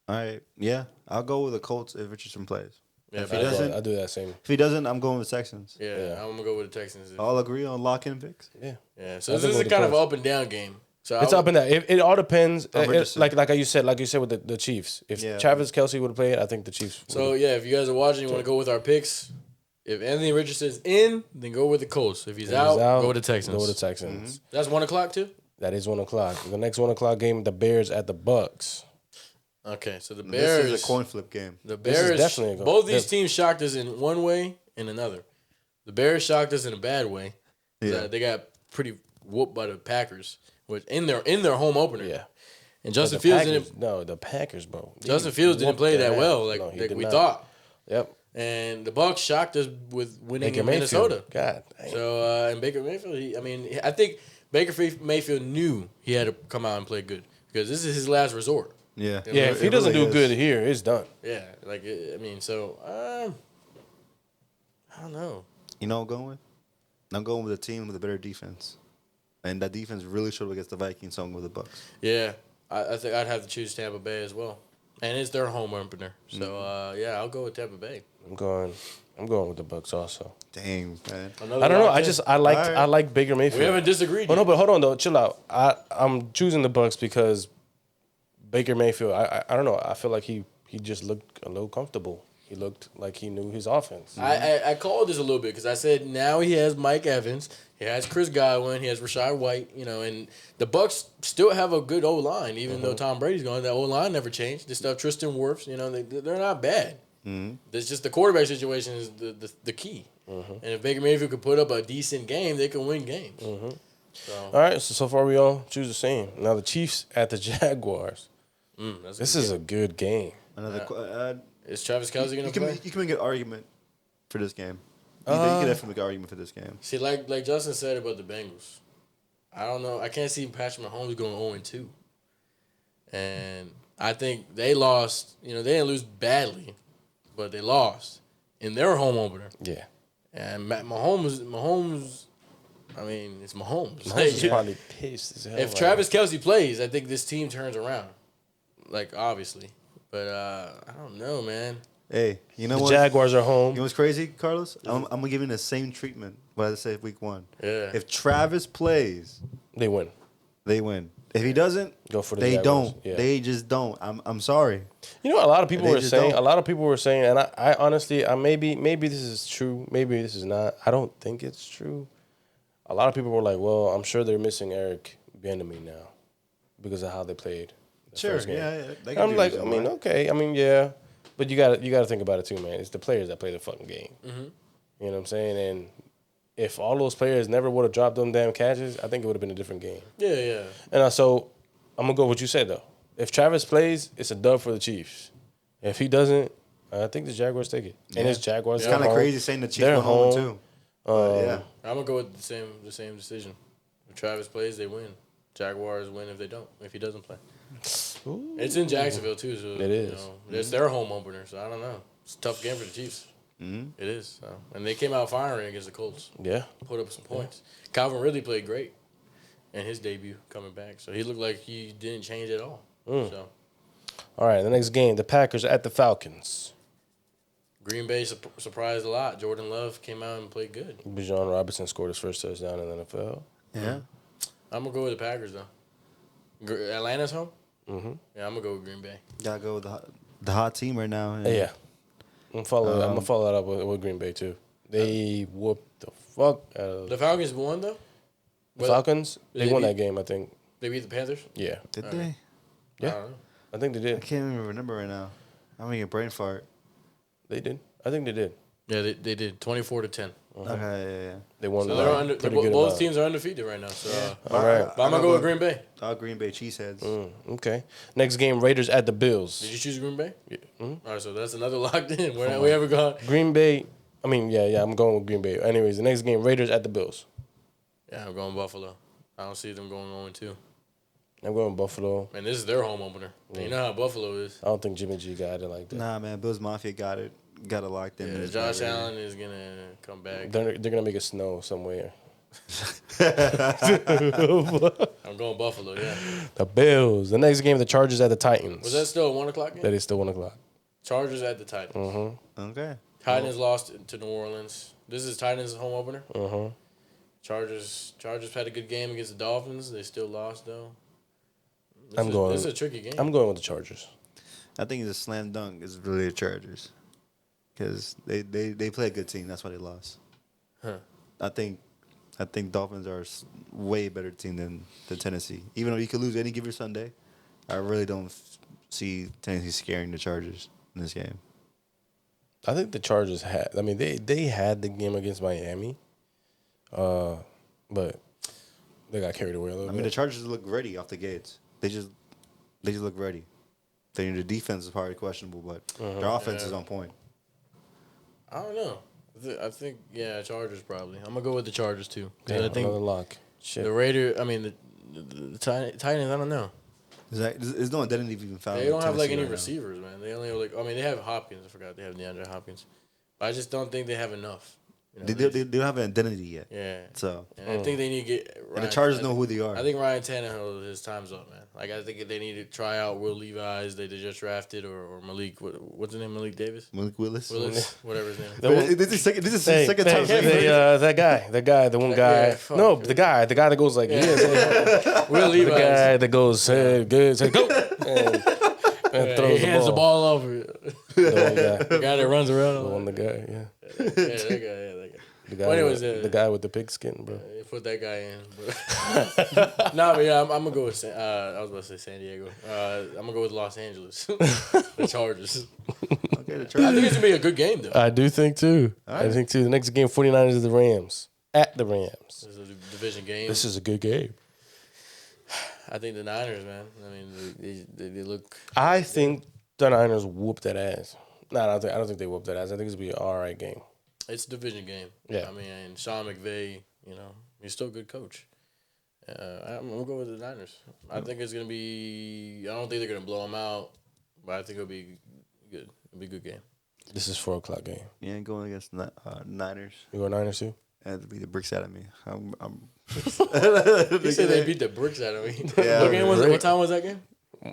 All right. Yeah, I'll go with the Colts if Richardson plays. Yeah, If he doesn't, I do that same. if he doesn't, I'm going with Texans. yeah, I'm gonna go with the Texans. All agree on lock-in picks. Yeah. Yeah, so I this think is with a the kind of Colts. up and down game. So It's up and down. It all depends. Richardson. Like you said with the Chiefs. If Yeah. Travis Kelce would have played, I think the Chiefs. So yeah, if you guys are watching, you want to go with our picks. If Anthony Richardson's in, then go with the Colts. If he's out, go with the Texans. Go with the Texans. That's 1:00 too. That is 1:00. The next 1:00 game, the Bears at the Bucks. Okay, so the Bears. This is a coin flip game. The This is Bears. definitely a go- Both these this- teams shocked us in one way and another. The Bears shocked us in a bad way. Yeah. They got pretty whooped by the Packers, which in their home opener. Yeah. And Justin The Fields Packers, didn't. no, the Packers, bro. Justin Fields didn't whooped play their that ass. well, like, No, he like did we not. thought. Yep. And the Bucs shocked us with winning Baker in Mayfield. Minnesota. God dang. So and Baker Mayfield, I think Baker Mayfield knew he had to come out and play good because this is his last resort. Yeah. Yeah, if he doesn't do good here, it's done. Yeah, so I don't know. You know what I'm going with? I'm going with a team with a better defense. And that defense really showed up against the Vikings, so I'm going with the Bucks. Yeah, I think I'd have to choose Tampa Bay as well, and it's their home opener. So I'll go with Tampa Bay. I'm going with the Bucks also. Dang, man. Another I don't know. lock in? I like Baker Mayfield. We haven't disagreed. Oh no, yet. but hold on though. Chill out. I'm choosing the Bucks because Baker Mayfield. I don't know. I feel like he just looked a little comfortable. He looked like he knew his offense. I called this a little bit because I said now he has Mike Evans, he has Chris Godwin, he has Rashad White, and the Bucks still have a good O line even though Tom Brady's gone. That O line never changed. This stuff Tristan Wirfs, they're not bad. It's just the quarterback situation is the key. And if Baker Mayfield could put up a decent game, they can win games. So All right. So far we all choose the same. Now the Chiefs at the Jaguars. that's This is a good game. is Travis Kelce gonna play? You can make an argument for this game. You can definitely make an argument for this game. See, like Justin said about the Bengals, I don't know. I can't see Patrick Mahomes going 0-2. And I think they lost. They didn't lose badly, but they lost in their home opener. Yeah. And Mahomes. I mean, it's Mahomes. Mahomes is probably pissed as hell. If right Travis Kelce plays, I think this team turns around. Like obviously, but I don't know, man. Hey, you know now. The what? Jaguars are You know home. what's crazy, Carlos? I'm gonna give him the same treatment. What I said week 1. Yeah. If Travis plays, They win. they win. If he doesn't, Go for the they Jaguars. don't. Yeah. They just don't. I'm sorry. You know, a lot of people They were just saying. don't. A lot of people were saying, and I honestly, maybe this is true. Maybe this is not. I don't think it's true. A lot of people were like, "Well, I'm sure they're missing Eric Bieniemy now because of how they played." The first game. They I'm like, okay. Yeah, but you got to think about it too, man. It's the players that play the fucking game. You know what I'm saying? And if all those players never would have dropped them damn catches, I think it would have been a different game. Yeah. And so I'm gonna go with what you said though. If Travis plays, it's a dub for the Chiefs. If he doesn't, I think the Jaguars take it. And it's Jaguars. It's they're kind of home. crazy saying the Chiefs They're were home home. too. But yeah. I'm gonna go with the same decision. If Travis plays, they win. Jaguars win if they don't. If he doesn't play, Ooh. it's in Jacksonville too. So It is. It's their home opener. So I don't know. It's a tough game for the Chiefs. It is. So. And they came out firing against the Colts. Yeah. Put up some points. Calvin Ridley played great in his debut coming back. So he looked like he didn't change at all. So All right. The next game, the Packers at the Falcons. Green Bay surprised a lot. Jordan Love came out and played good. Bijan Robinson scored his first touchdown in the NFL. Yeah. I'm gonna go with the Packers though. Atlanta's home. Mm-hmm. Yeah, I'm gonna go with Green Bay. Gotta go with the hot team right now. And Yeah. I'm gonna follow that up with Green Bay too. They whooped the fuck out of The Falcons won though. the Falcons. They They won beat- that game, I think. They beat the Panthers. Yeah. Did they? I don't know. I think they I did. can't even remember right now. I'm having a brain fart. They did. I think they did. Yeah, they did 24-10. Okay, yeah. They won. So they're pretty good both amount. teams are undefeated right now. So, All right. but I'm gonna go with Green Bay. All Green Bay cheeseheads. Okay. Next game, Raiders at the Bills. Did you choose Green Bay? Yeah. All right, so that's another locked in. We haven't gone. Green Bay. I mean, yeah. I'm going with Green Bay. Anyways, the next game, Raiders at the Bills. Yeah, I'm going Buffalo. I don't see them going 0-2. I'm going Buffalo. Man, this is their home opener. You know how Buffalo is. I don't think Jimmy G got it like that. Nah, man. Bills Mafia got it locked in. Yeah, Josh Allen is gonna come back. They're gonna make it snow somewhere. I'm going Buffalo. Yeah. The Bills. The next game, the Chargers at the Titans. Was that still a 1:00 game? That is still 1:00. Chargers at the Titans. Okay. Titans lost to New Orleans. This is Titans' home opener. Mm-hmm. Chargers had a good game against the Dolphins. They still lost though. This is a tricky game. I'm going with the Chargers. I think it's a slam dunk. It's really the Chargers. Because they play a good team. That's why they lost. Huh. I think Dolphins are a way better team than Tennessee. Even though you could lose any given Sunday, I really don't see Tennessee scaring the Chargers in this game. I think the Chargers had. I mean, they had the game against Miami, but they got carried away a little bit. I mean, the Chargers look ready off the gates. They just look ready. The defense is probably questionable, but their offense is on point. I don't know. I think Chargers probably. I'm gonna go with the Chargers too. Yeah, I think another lock. Shit. the Raiders. I mean the Titans. I don't know. There's no identity even found. They don't have like Tennessee any right receivers, man. They only have like. I mean, they have Hopkins. I forgot they have DeAndre Hopkins, but I just don't think they have enough. You know, They don't have an identity yet. yeah. So And I think they need to get. and the Chargers know who they are. I think Ryan Tannehill, his time's up, man. Like I think they need to try out Will Levis. They just drafted or Malik. What's his name? Malik Davis. Malik Willis. Whatever his name. This is the second time. that guy, the one guy. Yeah, fuck. No, the guy that goes like this. Will Levis. The guy that goes good, say go, and He throws hands the the ball. ball over. The one guy, The guy that runs around. the guy, yeah. That guy. The guy, Well, anyways, the guy with the pig skin, bro. You put that guy in. But nah, but yeah, I'm gonna go with. I was about to say San Diego. I'm gonna go with Los Angeles. The Chargers. Okay, the I Chargers. think it's gonna be a good game though. I do think too. right. I think too. The next game, 49ers is the Rams. At the Rams. This is a division game. This is a good game. I think the Niners, man. I mean, they look. I think the Niners whoop that ass. No, I don't think they whoop that ass. I think it's gonna be an all right game. It's a division game. Yeah. I mean, and Sean McVay, he's still a good coach. I'm gonna go with the Niners. I think it's gonna be. I don't think they're gonna blow them out, but I think it'll be good. It'll be a good game. This is 4:00 game. Yeah, going against Niners. You go Niners too? Had to beat the bricks out of me. I'm You said they beat the bricks out of me. Yeah, What game was it? What time was that game?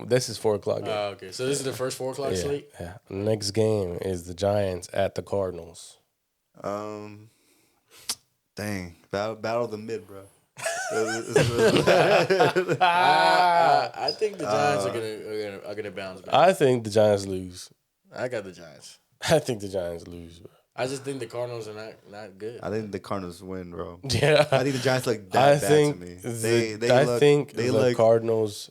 This is 4:00 game. Okay, so this is the first 4 o'clock slate. Yeah. Next game is the Giants at the Cardinals. Dang, battle of the mid, bro. I think the Giants are gonna bounce back. I think the Giants lose. I got the Giants. I think the Giants lose, bro. I just think the Cardinals are not good. I think the Cardinals win, bro. Yeah. I think the Giants look I that bad think to me. the Cardinals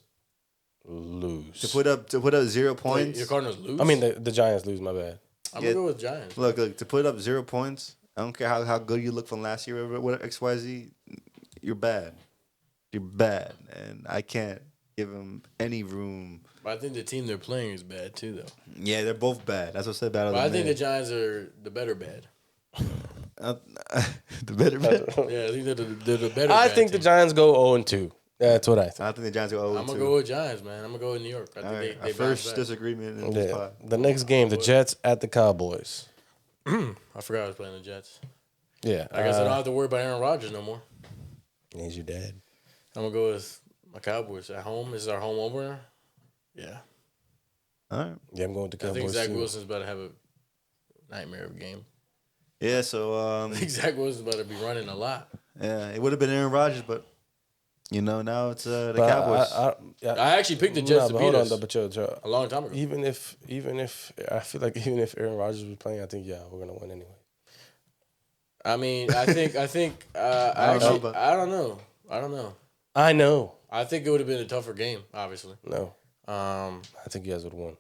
lose. to put up 0 points. Your Cardinals lose. I mean, the Giants lose. My bad. I'm gonna go with Giants. Look, to put up 0 points. I don't care how good you look from last year or what XYZ. You're bad. You're bad, and I can't give them any room. But I think the team they're playing is bad too, though. Yeah, they're both bad. That's what I said. Battle. But of I think the mid. Giants are the better bad. The better bad. Yeah, I think they're the better. I bad think the team. Giants go 0-2. That's what I think. I think the Giants go 0-2. I'm gonna go with Giants, man. I'm gonna go with New York. I think All right, they our first bounce back. disagreement in this Yeah. pod. The next game, the Jets at the Cowboys. I forgot I was playing the Jets. Yeah. I guess I don't have to worry about Aaron Rodgers no more. He's your dad. I'm gonna go with my Cowboys at home. This is our home opener. Yeah, All right. Yeah, I'm going with the I think Cowboys Zach too. Wilson's about to have a nightmare of a game. Yeah, so I think Zach Wilson's about to be running a lot. yeah, it would have been Aaron Rodgers, but now it's the But Cowboys. I actually picked the Jets to but beat hold us on, but Joe, a long time ago. even if I feel like even if Aaron Rodgers was playing, I think we're gonna win anyway. I mean, I think I don't know. I don't know. I know. I think it would have been a tougher game, obviously. No. Um, I think you guys would have won.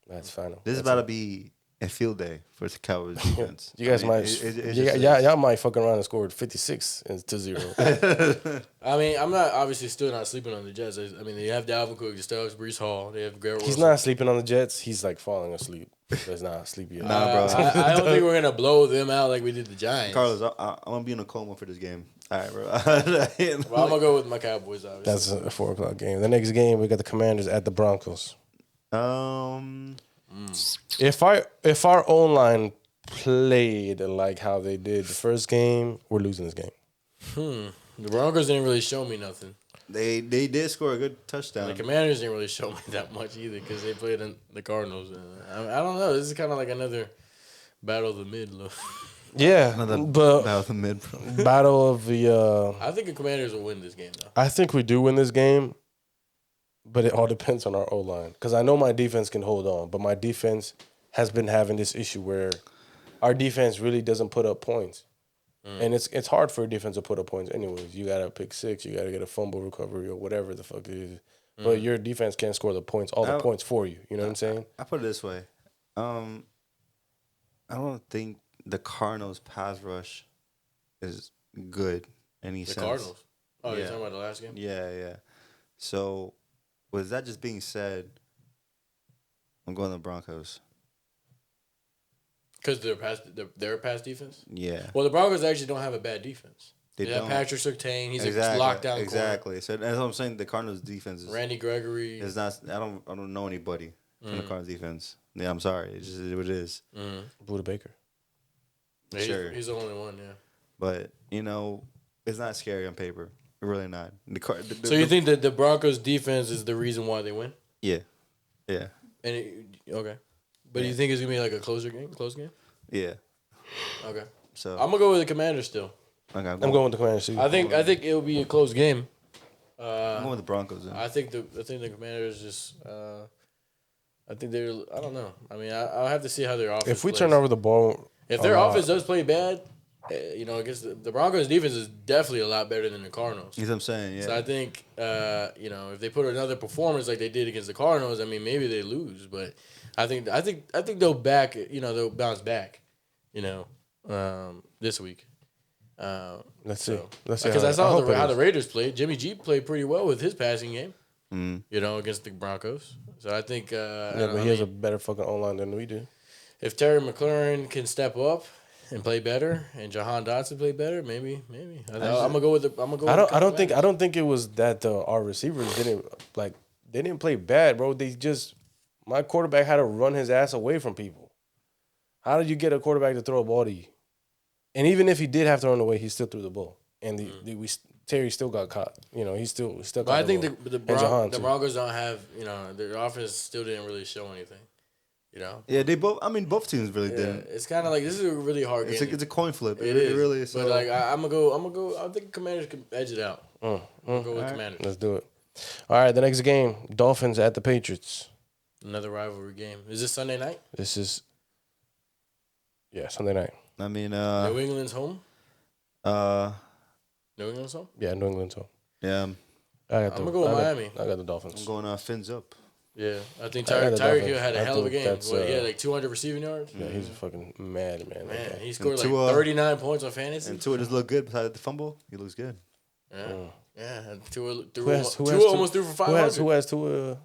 That's final. This is That's about it. to be a field day for the Cowboys defense. You guys might, y'all might fucking around and scored 56-0. I mean, I'm not obviously still not sleeping on the Jets. I mean, they have Dalvin Cook, they still have Brees Hall, they have Garrett He's Wilson. not sleeping on the Jets. He's like falling asleep. He's not sleepy yet. Nah, bro. I don't think we're gonna blow them out like we did the Giants. Carlos, I'm gonna be in a coma for this game. All right, bro. Well, I'm gonna go with my Cowboys. Obviously, That's a 4:00 game. The next game, we got the Commanders at the Broncos. If our O line played like how they did the first game, we're losing this game. The Broncos didn't really show me nothing. They did score a good touchdown. The Commanders didn't really show me that much either because they played the Cardinals. I don't know. This is kind of like another battle of the mid. Yeah, but Battle of the mid, bro. battle of the. I think the Commanders will win this game though. I think we do win this game, but it all depends on our O line. Because I know my defense can hold on, but my defense has been having this issue where our defense really doesn't put up points. And it's hard for a defense to put up points anyways. You got to pick six. You got to get a fumble recovery or whatever the fuck it is. But your defense can't score the points, all the points for you. You know what I'm saying? I put it this way. I don't think the Cardinals' pass rush is good in any sense. The Cardinals. Oh, Yeah. you're talking about the last game? Yeah. So, with that just being said, I'm going to the Broncos. Because their pass defense? Yeah. Well, the Broncos actually don't have a bad defense. They have don't. Patrick Surtain. He's Exactly. a lockdown Exactly. So that's what I'm saying. The Cardinals' defense is Randy Gregory. is not. I don't know anybody from the Cardinals' defense. Yeah, I'm sorry. It's just what it is. Buda Baker. Yeah, Sure. He's the only one, yeah. But it's not scary on paper. Really not. So you think that the Broncos' defense is the reason why they win? Yeah. Okay. But do you think it's going to be like a close game? Yeah. Okay. So I'm going to go with the Commanders still. okay, I'm going with the Commanders too. I think it'll be a close game. I'm going with the Broncos. Then. I think the Commanders just I think they're I don't know. I mean, I'll have to see how their offense If we plays. turn over the ball, If their offense does play bad, against the Broncos' defense is definitely a lot better than the Cardinals. You know what I'm saying? Yeah. So I think, if they put another performance like they did against the Cardinals, I mean, maybe they lose, but I think they'll they'll bounce back, this week. let's see. Let's see. Because I saw hope it how the is. Raiders played. Jimmy G played pretty well with his passing game, Mm. against the Broncos. So I think, Yeah, but he has a better fucking O line than we do. if Terry McLaurin can step up and play better, and Jahan Dotson play better, maybe. I'm gonna go with the. I don't think it was that our receivers didn't play bad, bro. My quarterback had to run his ass away from people. How did you get a quarterback to throw a ball to you? And even if he did have to run away, he still threw the ball. And Terry still got caught. He still got. But I think the the Broncos don't have. Their offense still didn't really show anything. Yeah, they both. I mean, both teams really Yeah, didn't. it's kind of like this is a really hard game. It's a coin flip. It is. It really is. But I'm gonna go. I think Commanders can edge it out. I'm gonna go with Commanders. Let's do it. All right, the next game: Dolphins at the Patriots. Another rivalry game. Is this Sunday night? This is Sunday night. I mean, New England's home. New England's home. Yeah, New England's home. yeah, I'm gonna go with Miami. I got the Dolphins. I'm going fins up. Yeah, I think I got the Tyreek Dolphins. Hill had a I hell of a think game. that's, He had like 200 receiving yards. Yeah, he's a fucking mad man. Man, he scored like Tua- 39 points on fantasy. And Tua just look good beside the fumble. He looks good. Yeah. And Tua Who almost threw for 500. Who has Tua?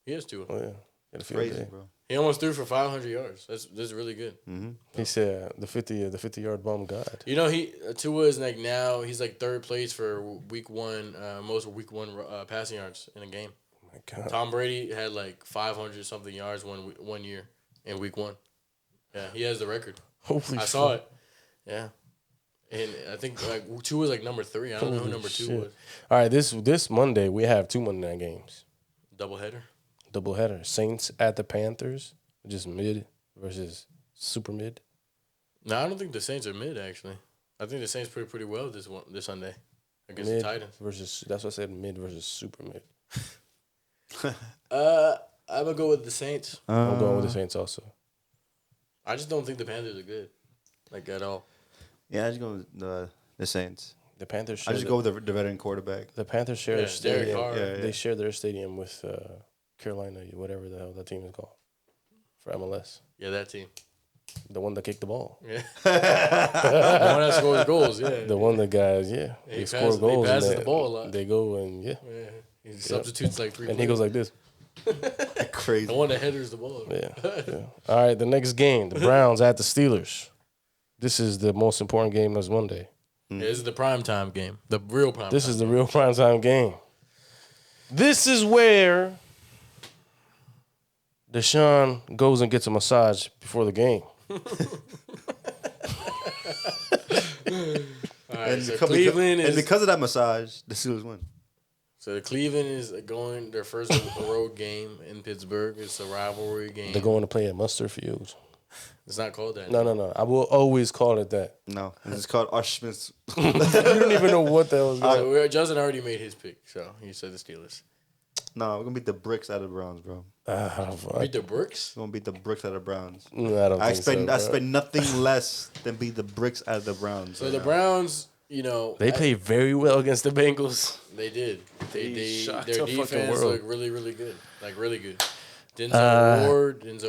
He has Tua. Oh yeah, got a field Crazy, day. bro. He almost threw for 500 yards. That's really good. He said the 50-yard bomb god. Tua is like now he's like third place for week one, most week one passing yards in a game. Oh my god. Tom Brady had like 500 something yards one year in week one. Yeah, he has the record. Holy I saw it. Yeah, and I think like Tua was like number 3. I don't know who number 2 was. All right, this Monday we have 2 Monday night games. Doubleheader. Saints at the Panthers, just mid versus super mid. No, I don't think the Saints are mid actually. I think the Saints played pretty well this Sunday against Mid the Titans. versus that's what I said, mid versus super mid. I'm gonna go with the Saints. I'm going with the Saints also. I just don't think the Panthers are good, like at all. Yeah, I just go with the Saints. The Panthers. I just go with the veteran quarterback. The Panthers share Yeah, their stadium. Derek Carr. Yeah. They share their stadium with Carolina, whatever the hell that team is called for MLS. Yeah, that team. The one that kicked the ball. Yeah. The one that scores goals, yeah. The one that guys, they score goals. He passes and the ball a lot. They go and Yeah. He substitutes like 3 and he goes like this. Crazy. The one that headers the ball. Yeah. All right, the next game, the Browns at the Steelers. This is the most important game of Monday. Yeah, this is the primetime game. The real primetime. This is the real primetime game. This is where Deshaun goes and gets a massage before the game. All right, so Cleveland is... And because of that massage, the Steelers win. So Cleveland is going their first road game in Pittsburgh. It's a rivalry game. They're going to play at Mustard Field. It's not called that. No. I will always call it that. No, it's called Schmitz. You don't even know what the hell is going on. So Justin already made his pick, so he said the Steelers. No, we're gonna beat the bricks out of the Browns, bro. Beat the Bricks? We're gonna beat the bricks out of the Browns. No, I don't think so, I expect nothing less than beat the bricks out of the Browns. So the Browns, they played very well against the Bengals. They did. Their the fucking defense world. looked really, really good. Like really good. Denzel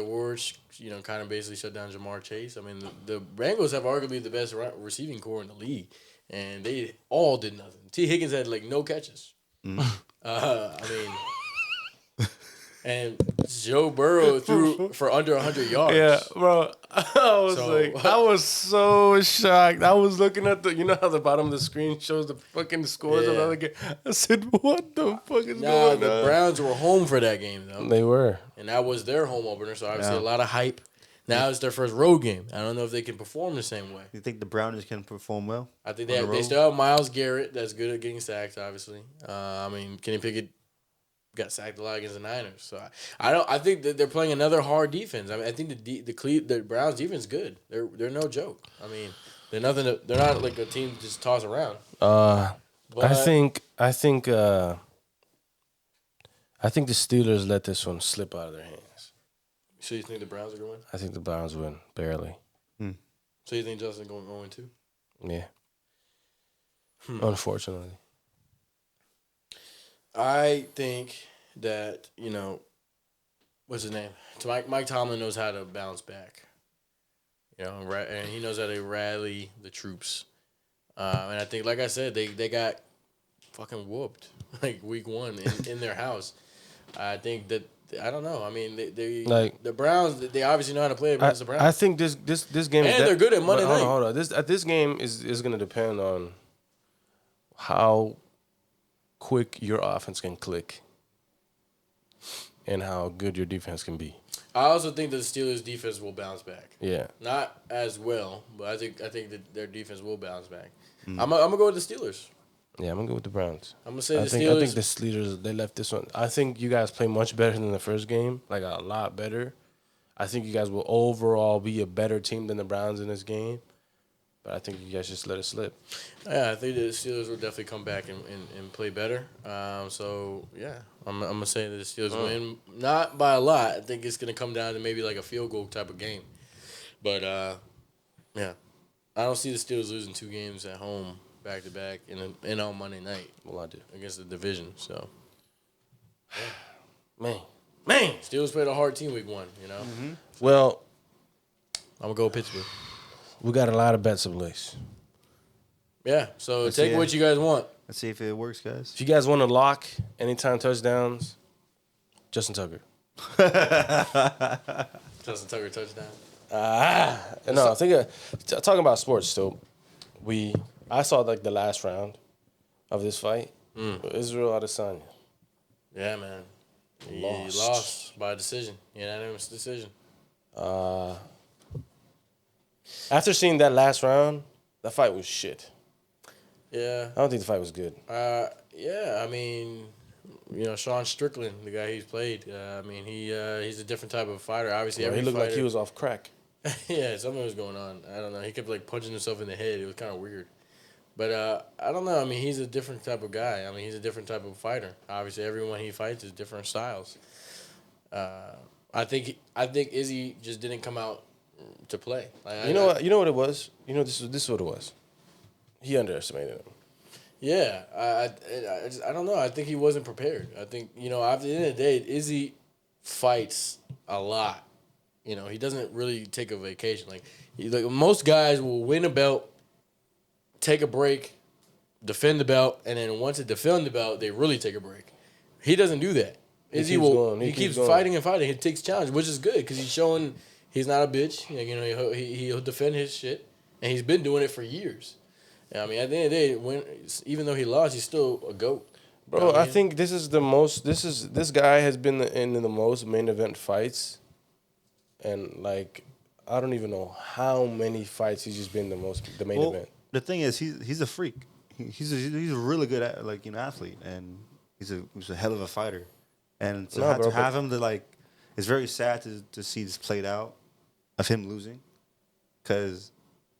Ward, kind of basically shut down Jamar Chase. I mean, the Bengals have arguably the best receiving core in the league, and they all did nothing. T. Higgins had like no catches. And Joe Burrow threw for under 100 yards. Yeah, bro. I was so shocked. I was looking at how the bottom of the screen shows the fucking scores of the other game. I said, what the fuck is going on? The Browns were home for that game, though. They were. And that was their home opener, so obviously a lot of hype. Now it's their first road game. I don't know if they can perform the same way. You think the Browns can perform well? I think they still have Myles Garrett that's good at getting sacks, obviously. Kenny Pickett got sacked a lot against the Niners. So I think that they're playing another hard defense. I think the Browns defense is good. They're no joke. I mean, they're not like a team to just toss around. I think the Steelers let this one slip out of their hands. So you think the Browns are going to win? I think the Browns win barely. So you think Justin's going to win too? Yeah. Unfortunately. I think that, what's his name? Mike Tomlin knows how to bounce back. And he knows how to rally the troops. And I think, like I said, they got fucking whooped like week 1 in their house. I think that, I don't know. I mean, the Browns, they obviously know how to play against the Browns. I think this game and they're good at Monday night. Hold on. This game is going to depend on how quick your offense can click and how good your defense can be. I also think that the Steelers' defense will bounce back. Yeah. Not as well, but I think that their defense will bounce back. I'm gonna go with the Steelers. Yeah, I'm gonna go with the Browns. I'm gonna say I the think Steelers. the Steelers, they left this one. I think you guys play much better than the first game, like a lot better. I think you guys will overall be a better team than the Browns in this game. But I think you guys just let it slip. Yeah, I think the Steelers will definitely come back and play better. So, yeah, I'm going to say that the Steelers win. Not by a lot. I think it's going to come down to maybe like a field goal type of game. But, yeah, I don't see the Steelers losing 2 games at home back-to-back and on Monday night. Well, I do. Against the division, so. Yeah. Man. Steelers played a hard team week 1, Mm-hmm. Well. I'm going to go Pittsburgh. We got a lot of bets in place. Yeah, so take what you guys want. Let's see if it works, guys. If you guys want to lock anytime touchdowns, Justin Tucker. Justin Tucker touchdown. No, I think talking about sports still. I saw like the last round of this fight. Israel Adesanya. Yeah, man. He lost by decision. Unanimous decision. After seeing that last round, that fight was shit. Yeah. I don't think the fight was good. Yeah, I mean, Sean Strickland, the guy he's played, he's a different type of fighter. Obviously, he looked like he was off crack. Yeah, something was going on. I don't know. He kept like punching himself in the head. It was kind of weird. But I don't know. I mean, he's a different type of guy. I mean, he's a different type of fighter. Obviously, everyone he fights is different styles. I think Izzy just didn't come out to play. You know what it was? This is what it was. He underestimated him. Yeah, I don't know. I think he wasn't prepared. I think, at the end of the day, Izzy fights a lot. You know, he doesn't really take a vacation. Like most guys will win a belt, take a break, defend the belt, and then once they defend the belt, they really take a break. He doesn't do that. He keeps fighting and fighting. He takes challenge, which is good because he's showing he's not a bitch. You know, he'll defend his shit, and he's been doing it for years. I mean, at the end of the day, even though he lost, he's still a GOAT. Bro, you know I think this is the most. This guy has been in the most main event fights, and like I don't even know how many fights he's just been the main event. The thing is, he's a freak. He's a really good athlete, and he's a hell of a fighter. And to have him it's very sad to see this played out of him losing, because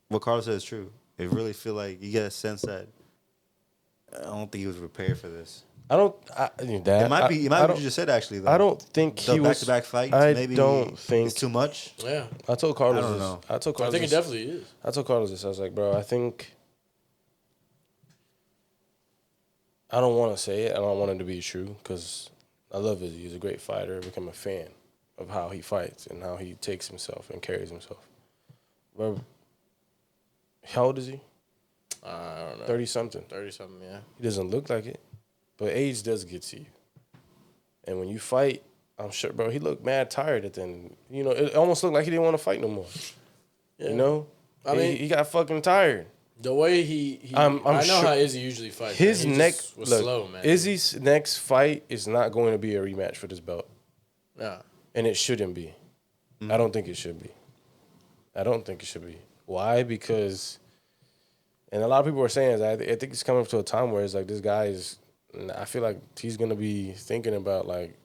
what Carlos said is true. I really feel like you get a sense that I don't think he was prepared for this. It might be what you just said, actually, though. I don't think he was back-to-back fights. Maybe don't think it's too much. Yeah, I told Carlos. I don't know. I told Carlos. I think it definitely is. I told Carlos this. I was like, bro, I think I don't want to say it. I don't want it to be true because I love Izzy. He's a great fighter. I become a fan of how he fights and how he takes himself and carries himself. Bro, how old is he? I don't know. 30-something. 30-something, yeah. He doesn't look like it, but age does get to you. And when you fight, I'm sure, bro, he looked mad tired at the end. You know, it almost looked like he didn't want to fight no more. Yeah. You know? I mean, he got fucking tired. The way I know sure how Izzy usually fights. His next was slow, man. Izzy's next fight is not going to be a rematch for this belt. Yeah. And it shouldn't be. Mm-hmm. I don't think it should be. Why? Because, and a lot of people are saying, I think it's coming up to a time where it's like this guy is, I feel like he's going to be thinking about like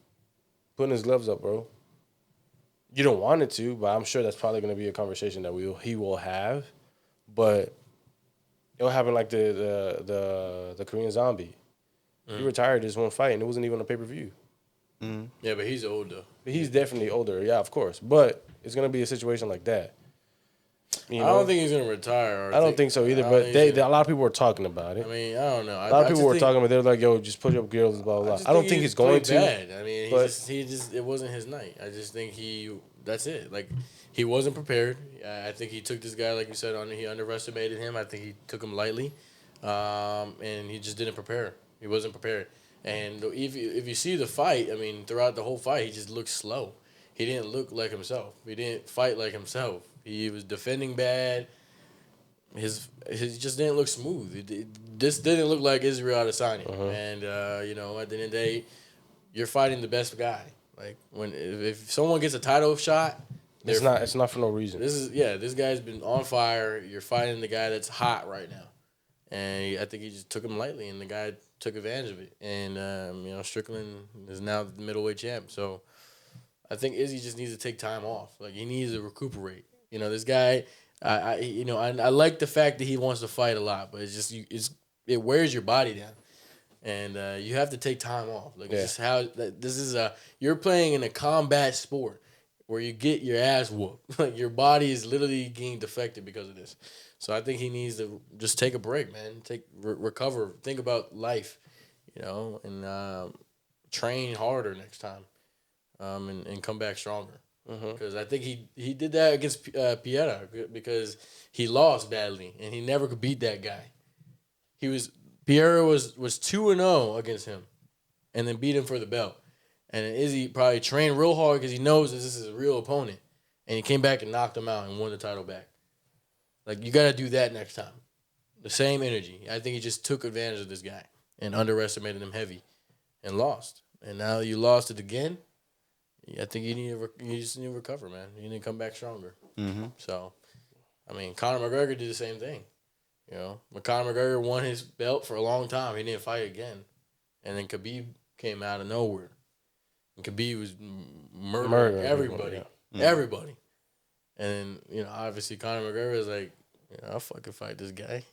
putting his gloves up, bro. You don't want it to, but I'm sure that's probably going to be a conversation that he will have. But it'll happen like the Korean Zombie. He retired his one fight, and it wasn't even a pay-per-view. Mm-hmm. Yeah, but he's older. He's definitely older, yeah, of course. But it's going to be a situation like that. You know? I don't think he's going to retire. I don't think so either, but a lot of people were talking about it. I mean, I don't know. A lot of people were talking about it. They were like, yo, just put up girls, blah, blah, blah. I don't think he's going to. Bad. I mean, it wasn't his night. I just think that's it. Like, he wasn't prepared. I think he took this guy, like you said, he underestimated him. I think he took him lightly, and he just didn't prepare. He wasn't prepared. And if you see the fight, I mean, throughout the whole fight, he just looked slow. He didn't look like himself. He didn't fight like himself. He was defending bad. His just didn't look smooth. This didn't look like Israel Adesanya. Uh-huh. And at the end of the day, you're fighting the best guy. Like if someone gets a title shot, it's not for no reason. This guy's been on fire. You're fighting the guy that's hot right now, and I think he just took him lightly, and the guy took advantage of it. And Strickland is now the middleweight champ. So I think Izzy just needs to take time off. Like he needs to recuperate. This guy, I like the fact that he wants to fight a lot, but it wears your body down, and you have to take time off. Like you're playing in a combat sport where you get your ass whooped. Like your body is literally getting defected because of this. So I think he needs to just take a break, man. Recover, think about life, and train harder next time, and come back stronger. Because I think he did that against Piera because he lost badly and he never could beat that guy. Piera was 2-0 against him, and then beat him for the belt. And then Izzy probably trained real hard because he knows that this is a real opponent, and he came back and knocked him out and won the title back. Like you got to do that next time. The same energy. I think he just took advantage of this guy and underestimated him heavy, and lost. And now you lost it again. I think you just need to recover, man. You need to come back stronger. Mm-hmm. So, I mean, Conor McGregor did the same thing. When Conor McGregor won his belt for a long time, he didn't fight again. And then Khabib came out of nowhere. And Khabib was murdering everybody. Yeah. Everybody. And then, obviously Conor McGregor was like, I'll fucking fight this guy.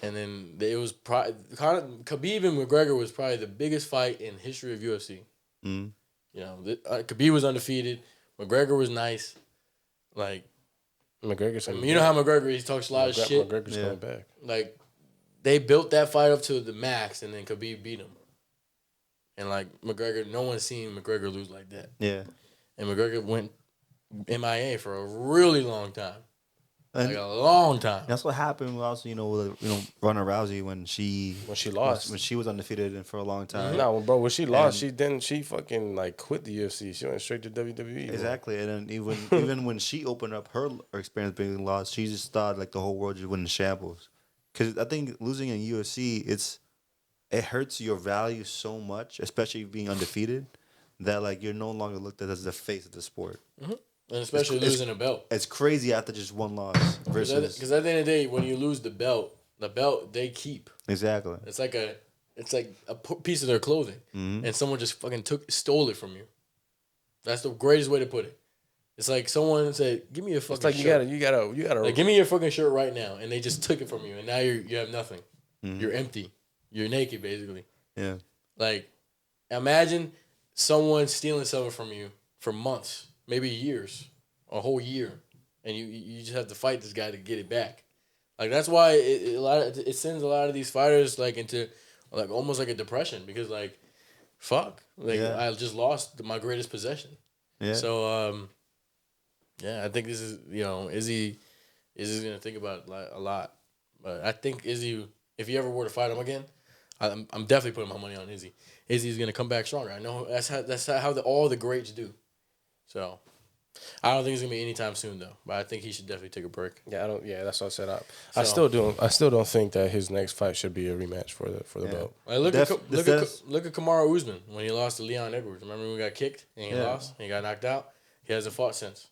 And then it was Khabib and McGregor was probably the biggest fight in history of UFC. Mm. Khabib was undefeated. McGregor was nice. Like, McGregor's how McGregor, he talks a lot of shit. McGregor's coming back. Like, they built that fight up to the max, and then Khabib beat him. And like McGregor, no one's seen McGregor lose like that. Yeah. And McGregor went MIA for a really long time. And Like a long time. that's what happened with also, with Ronda Rousey when she lost. when she was undefeated and for a long time. No, bro, when she lost, she fucking like quit the UFC. She went straight to WWE. Exactly. Bro. And then even when she opened up her experience being lost, she just thought like the whole world just went in shambles. Because I think losing in UFC, it hurts your value so much, especially being undefeated, that like you're no longer looked at as the face of the sport. Mm-hmm. And especially losing a belt. It's crazy after just one loss. Because at the end of the day, when you lose the belt they keep. Exactly. It's like a piece of their clothing, and someone just fucking stole it from you. That's the greatest way to put it. It's like someone said, "Give me your fucking." It's like shirt. you gotta. Like, give me your fucking shirt right now, and they just took it from you, and now you have nothing. You're empty. You're naked, basically. Yeah. Like, imagine someone stealing something from you for months, maybe years, a whole year, and you just have to fight this guy to get it back. Like, that's why it sends a lot of these fighters like into like almost like a depression, because like, fuck, like I just lost my greatest possession. Yeah. So yeah, I think this is Izzy's gonna think about it a lot. But I think Izzy, if you ever were to fight him again, I'm definitely putting my money on Izzy. Izzy's gonna come back stronger. I know that's how all the greats do. So I don't think it's gonna be anytime soon though. But I think he should definitely take a break. Yeah, that's what I said. I still don't think that his next fight should be a rematch for the belt. Like, look at Kamaru Usman when he lost to Leon Edwards. Remember when he got kicked and he lost and he got knocked out? He hasn't fought since.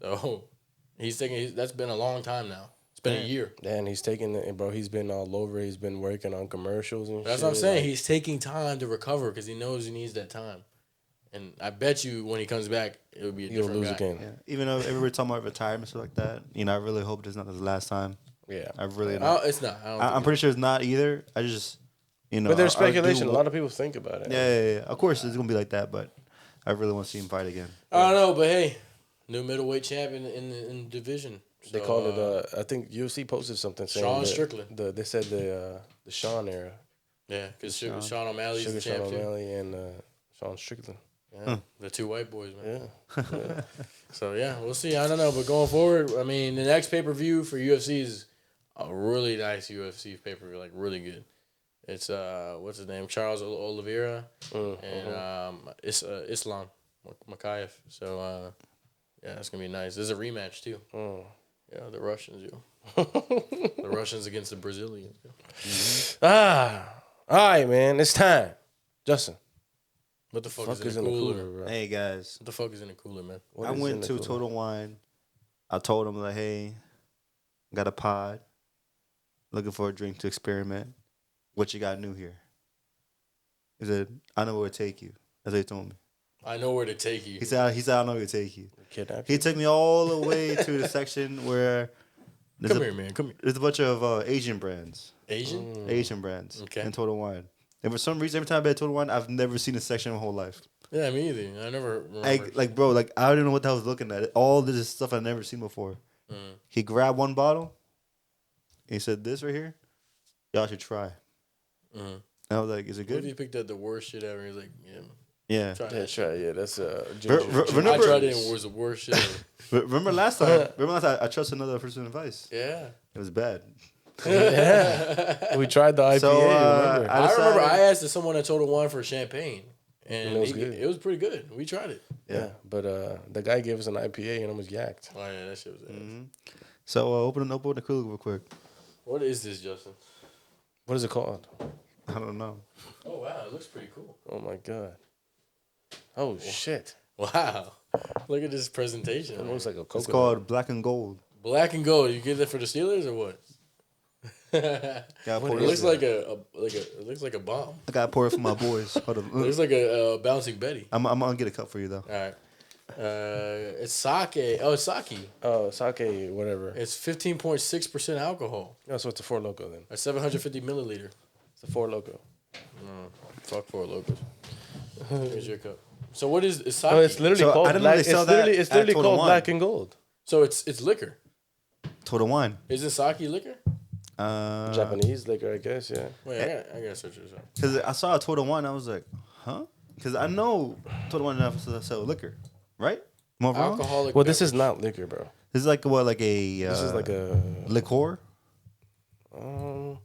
So that's been a long time now. It's been a year. And he's taking it, bro. He's been all over. He's been working on commercials and That's shit. what I'm saying. Like, he's taking time to recover because he knows he needs that time. And I bet you when he comes back, it will be a different lose guy. again. Yeah. Even though everybody's talking about retirement stuff like that, I really hope it's not his last time. Yeah, I really. It's not. I'm pretty sure it's not either. I just, But there's speculation. A lot of people think about it. Yeah. Of course, it's gonna be like that, but I really want to see him fight again. I don't know, but hey, new middleweight champion in the division. So, they call it. I think UFC posted something saying Sean Strickland. They said the Sean era. Yeah, because Sean O'Malley's the champ too. O'Malley and Sean Strickland. Yeah, the two white boys, man. Yeah. So yeah, we'll see. I don't know, but going forward, I mean, the next pay per view for UFC is a really nice UFC pay per view, like really good. It's what's his name, Charles Oliveira, and it's Islam Makayev. So yeah, it's gonna be nice. There's a rematch too. Yeah, the Russians, the Russians against the Brazilians. All right, man, it's time, Justin. What the fuck is in the cooler, bro? Hey guys, what the fuck is in the cooler, man? I went to Total Wine. I told them like, hey, got a pod, looking for a drink to experiment. What you got new here? He said, I know where to take you. That's what he told me. I know where to take you. He said, I know where to take you. Kidnap He took me all the way to the section where Come here, man. Come here. there's a bunch of Asian brands. Asian? Asian brands Okay. in Total Wine. And for some reason, every time I've been at Total Wine, I've never seen a section in my whole life. Yeah, me either. I never remember. Bro, I don't know what the hell I was looking at. All this is stuff I've never seen before. He grabbed one bottle. And he said, this right here, y'all should try. And I was like, is it What good? if you picked up the worst shit ever? He's like, Yeah. try Yeah, that. try. Yeah, that's Remember, I tried it and it was the worst shit ever. remember last time? I trusted another person's advice. Yeah. It was bad. We tried the IPA. So, remember? I remember I asked someone at Total Wine for champagne. And it was good. It was pretty good. We tried it. Yeah, but the guy gave us an IPA and almost yacked. Oh, yeah, that shit was ass. So open the cooler real quick. What is this, Justin? What is it called? I don't know. Oh, wow. It looks pretty cool. Oh my god. Oh shit. Wow. Look at this presentation. It looks like a coconut. It's called Black and Gold. Black and gold. You get that for the Steelers or what? It It looks like it looks like a bomb. I got to pour it for my boys. Hold on. It looks like a bouncing Betty. I'm gonna get a cup for you though. All right. It's sake. Oh, it's sake. Oh, sake, whatever. It's 15.6% alcohol. No, so it's a Four Loko then. A 750 milliliter. It's a Four Loko. Fuck Four Locos. Here's your cup. So what is sake? Oh, it's literally So, called I didn't know black. they It's sell that literally, at Total called Wine. Black and Gold. So it's liquor. Total Wine. Isn't sake liquor? Japanese liquor, I guess. Yeah. Wait, I gotta search this up. Because I saw a Total Wine, I was like, Huh? Because I know 21 and up sell liquor, right? Am I wrong? Alcoholic. Well, this is not liquor, bro. This is like what, like a This is like a liqueur. Um,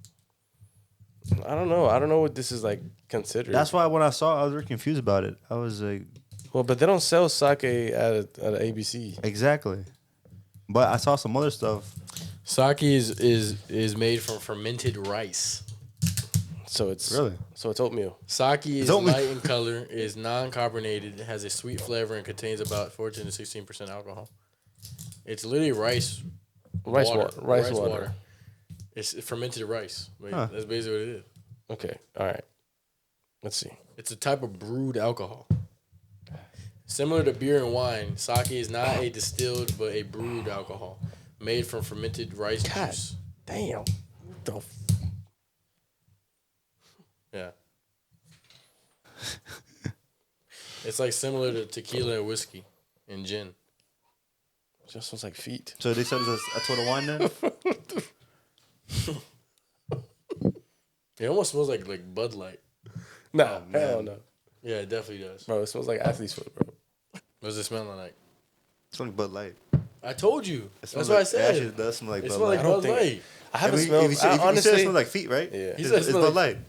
I don't know. I don't know what this is like considered. That's why when I saw it, I was very confused about it. I was like, well, but they don't sell sake at ABC. exactly. But I saw some other stuff. Sake is made from fermented rice. So it's Really? So it's oatmeal. Sake is oatmeal. light in color, is non-carbonated, has a sweet flavor, and contains about 14 to 16% alcohol. It's literally rice water. It's fermented rice. Huh. That's basically what it is. Okay. All right. Let's see. It's a type of brewed alcohol. Similar to beer and wine, sake is not a distilled but a brewed alcohol made from fermented rice juice. Damn. Yeah. It's like similar to tequila and whiskey and gin. Just smells like feet. So they said it's a total wine then? It almost smells like Bud Light. Nah, hell no. Yeah, it definitely does. Bro, it smells like athlete's foot, bro. What's it smelling like? It's like Bud Light. I told you. It That's smells what I like, said. It actually does smell like It Bud smells like Light. Bud think- Light. I haven't If smelled. you said it Honestly, smells like feet, right? Yeah. He said it It's smelled Bud like. Light.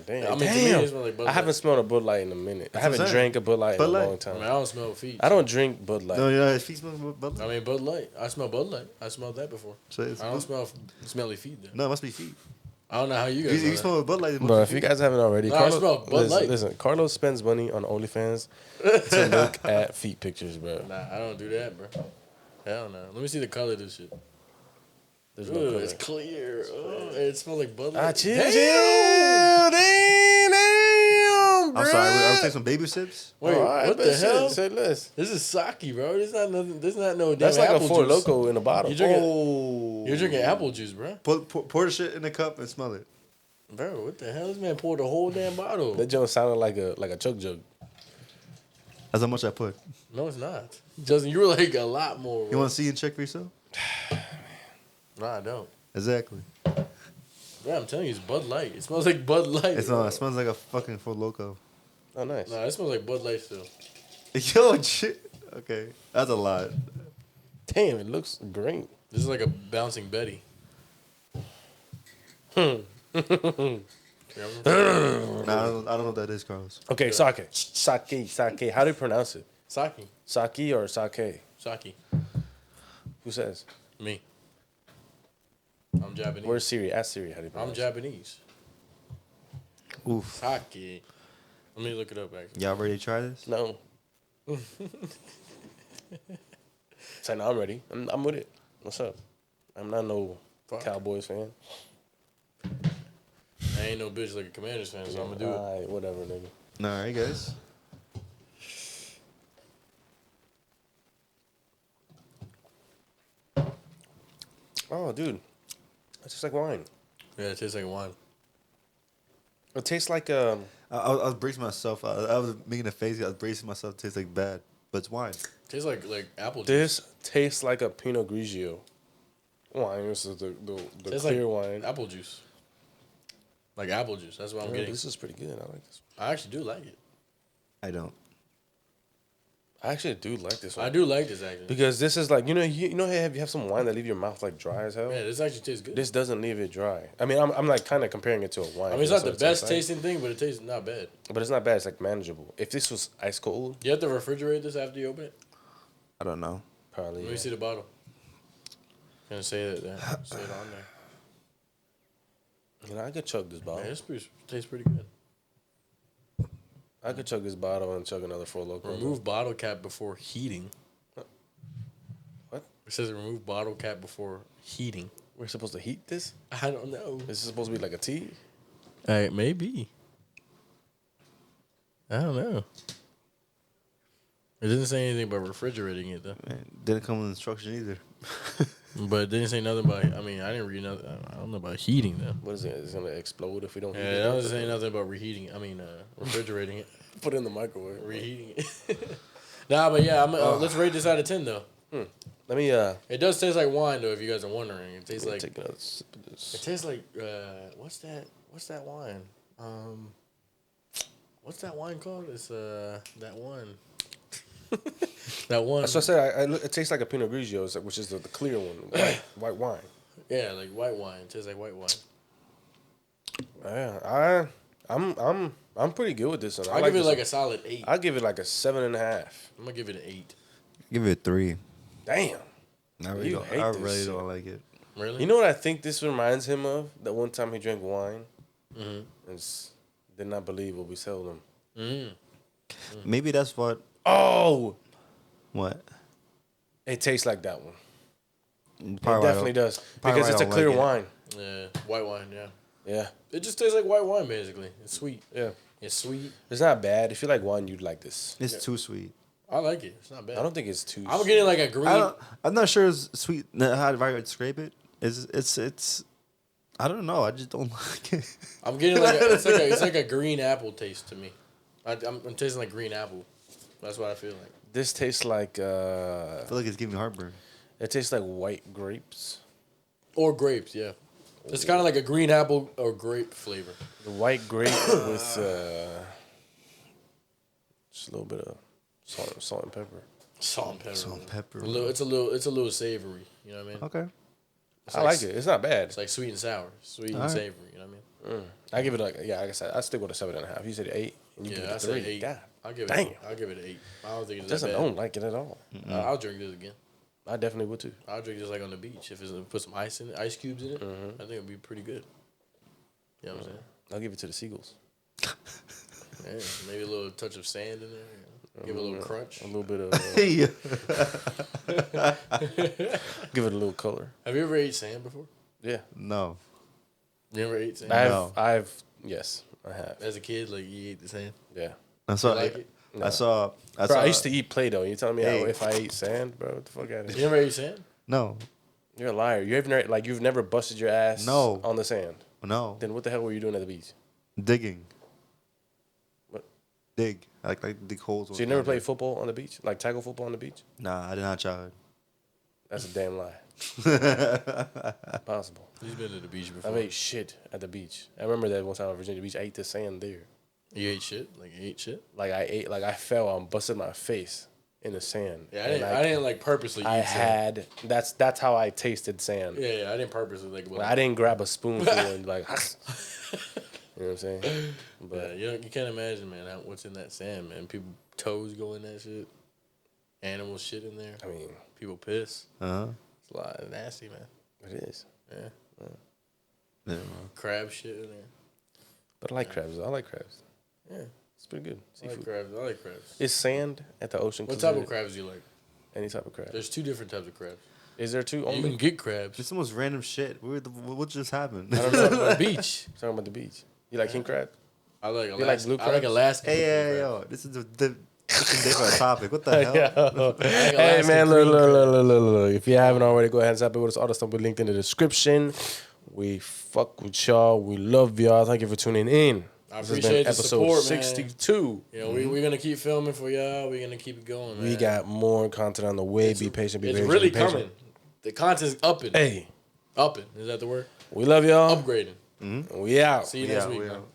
Damn. I mean, to me, Damn. it smells like Bud I haven't Light. smelled a Bud Light in a minute. I what haven't I'm saying. drank a Bud Light Bud in a Light. long I time. mean, I don't smell feet. I don't drink Bud Light. No, you know, his feet smell like Bud Light. I mean, Bud Light. I smell Bud Light. I smelled that before. So it's I don't smell smelly feet though. No, it must be feet. I don't know how you guys. You know smell Bud Light. It must Bro, be if you feet. guys haven't already, No, I smell Bud Light. Listen, Carlos spends money on OnlyFans to look at feet pictures, bro. Nah, I don't do that, bro. Hell no. Let me see the color of this shit. There's Ooh, no color. it's clear. Oh, it smells like Bud Light. Ah, chill, Damn! damn, I'm sorry. I was taking some baby sips. Wait, what the hell? Say less. This is sake, bro. This is not nothing. This is not no damn That's like a apple Four juice. Loko in a bottle. You drinking? Oh, You're drinking apple juice, bro. Pour the shit in the cup and smell it. Bro, what the hell? This man poured the whole damn bottle. That joint sounded like a chug jug. That's how much I put. No, it's not. Justin, you were like a lot more. You Bro. want to see and check for yourself? Nah, I don't. Exactly. Yeah, I'm telling you, it's Bud Light. It smells like Bud Light. It's not. It smells like a fucking Four Loko. Oh, nice. Nah, it smells like Bud Light still. Yo, shit. Okay, that's a lot. Damn, it looks great. This is like a bouncing Betty. Nah, I don't know what that is, Carlos. Okay, sake. Sake. How do you pronounce it? Sake. Sake or sake? Sake. Who says? Me. I'm Japanese. Where's Siri? Ask Siri how do you I'm pronounce it. Japanese. Oof. Sake. Let me look it up, actually. Y'all ready to try this? No. Say no, I'm ready. I'm with it. What's up? I'm not no Fuck. Cowboys fan. I ain't no bitch like a Commanders fan, so I'm gonna do it. Alright, whatever, nigga. All right, guys. Oh, dude. It's just like wine. Yeah, it tastes like wine. It tastes like I was bracing myself. I was making a face. I was bracing myself. It tastes like bad, but it's wine. It tastes like apple juice. this tastes like a Pinot Grigio wine. This is the Tastes clear like wine. apple juice. Like apple juice. That's what I'm Yeah, getting. this is pretty good. I like this. I actually do like it. I don't. I actually do like this one. I do like this actually. Because this is like you know how you have some wine that leave your mouth like dry as hell. Yeah, this actually tastes good. This doesn't leave it dry. I mean, I'm like kind of comparing it to a wine. I mean, it's not That's the what it best tastes tasting thing, but it tastes not bad. like. But it's not bad. It's like manageable. If this was ice cold, You have to refrigerate this after you open it. I don't know. probably. Let me see the bottle. Gonna say that there. Say it on there. You know, I could chug this bottle. Man, this tastes pretty good. I could chug this bottle and chug another Four Loko. Remove bottle cap before heating. What? It says remove bottle cap before heating. We're supposed to heat this? I don't know. This is supposed to be like a tea? Maybe. I don't know. It didn't say anything about refrigerating it though. Man, didn't come with instruction either. But it didn't say nothing about. I mean, I didn't read nothing. I don't know about heating though. What is it? Is it going to explode if we don't heat Yeah, it? it doesn't say nothing about reheating. I mean, refrigerating it, Put it in the microwave. reheating it. Nah, but yeah, let's rate this out of 10 though. Let me It does taste like wine though. If you guys are wondering, it tastes like. take another sip of It this. tastes like what's that? What's that wine? What's that wine called? It's that one. That one. That's what I said. It tastes like a Pinot Grigio, which is the clear one, white wine. Yeah, like white wine. It tastes like white wine. Yeah, I'm pretty good with this one. I give it like a solid 8. I give it like a 7.5. I'm gonna give it an 8. Give it a 3. Damn. I really don't like it. Really? You know what I think this reminds him of? That one time he drank wine and did not believe what we sold him. Maybe that's what. Oh, What? it tastes like that one. Probably It definitely does because it's a clear wine. Yeah, white wine. Yeah. Yeah, It just tastes like white wine, basically. It's sweet. yeah. It's sweet. It's not bad. If you like wine, you'd like this. It's too sweet. I like it. It's not bad. I don't think it's too. I'm sweet. getting like a green. I'm not sure it's sweet. How if I would scrape it? It's. I don't know. I just don't like it. I'm getting like it's like a green apple taste to me. I'm tasting like green apple. That's what I feel like. This tastes like. I feel like it's giving me heartburn. It tastes like white grapes. Or grapes, yeah. It's kind of like a green apple or grape flavor. The white grape with just a little bit of salt and pepper. Salt and pepper. Salt and pepper. It's a little savory. You know what I mean? Okay. It's I like it. It's not bad. It's like sweet and sour, sweet and All right. savory. You know what I mean? I give it like I guess I stick with a 7.5. You said 8, and you give it I a say 3. 8. God, I'll give damn. it. I'll give it an 8. I don't think it's doesn't that bad. don't like it at all. I'll drink this again. I definitely would too. I'll drink this like on the beach. If it's put some ice in it, ice cubes in it, I think it'd be pretty good. You know what I'm saying? I'll give it to the seagulls. Yeah, maybe a little touch of sand in there. Give it a little crunch. A little bit of Yeah. give it a little color. Have you ever ate sand before? Yeah, No. You ever ate sand? I've yes, I have. As a kid, like you ate the sand. Yeah. I saw. You like it? I saw. Bro, I used to eat Play-Doh. You telling me Hey. if I ate sand, bro? What the fuck out of You here? ever ate sand? No. You're a liar. You've never busted your ass No. on the sand. No. Then what the hell were you doing at the beach? Digging. What? Dig. I like dig holes. So you never played football on the beach? Like tackle football on the beach? Nah, I did not try. That's a damn lie. Possible. He's been to the beach before. I've ate shit at the beach. I remember that one time at Virginia Beach. I ate the sand there. You ate shit? Like you ate shit? Like I fell and busted my face in the sand. Yeah, And I didn't like purposely eat sand. That's how I tasted sand. Yeah, I didn't purposely like. Like, I didn't grab a spoonful and like, you know what I'm saying? But Yeah, you can't imagine, man, what's in that sand, man. People toes go in that shit. Animal shit in there. I mean, People piss. Uh-huh. It's a lot of nasty, man. it is. Yeah. Yeah. Crab shit in there. But I like crabs. I like crabs. Yeah. It's pretty good. I like Seafood. crabs. I like crabs. Is sand at the ocean? What type of considered crabs do you like? Any type of crab? There's 2 different types of crabs. Is there 2 You only? can get crabs. This is the most random shit. What just happened? I don't know. On the beach. Talking about the beach. You like king crab? I like like Alaska. blue I like crabs? Alaska. Hey, yo, this is the different topic. What the hell? Hey man, look. If you haven't already, go ahead and tap it with us. All the stuff we linked in the description. We fuck with y'all. We love y'all. Thank you for tuning in. I This has appreciate been the episode support, man. 62. You know, we're going to keep filming for y'all. We're going to keep it going, man. We got more content on the way. Be patient. Be It's patient. really be patient. coming. The content's upping. Hey, Upping. Is that the word? we love y'all. Upgrading. We out. See you next Yeah, week. we man. out.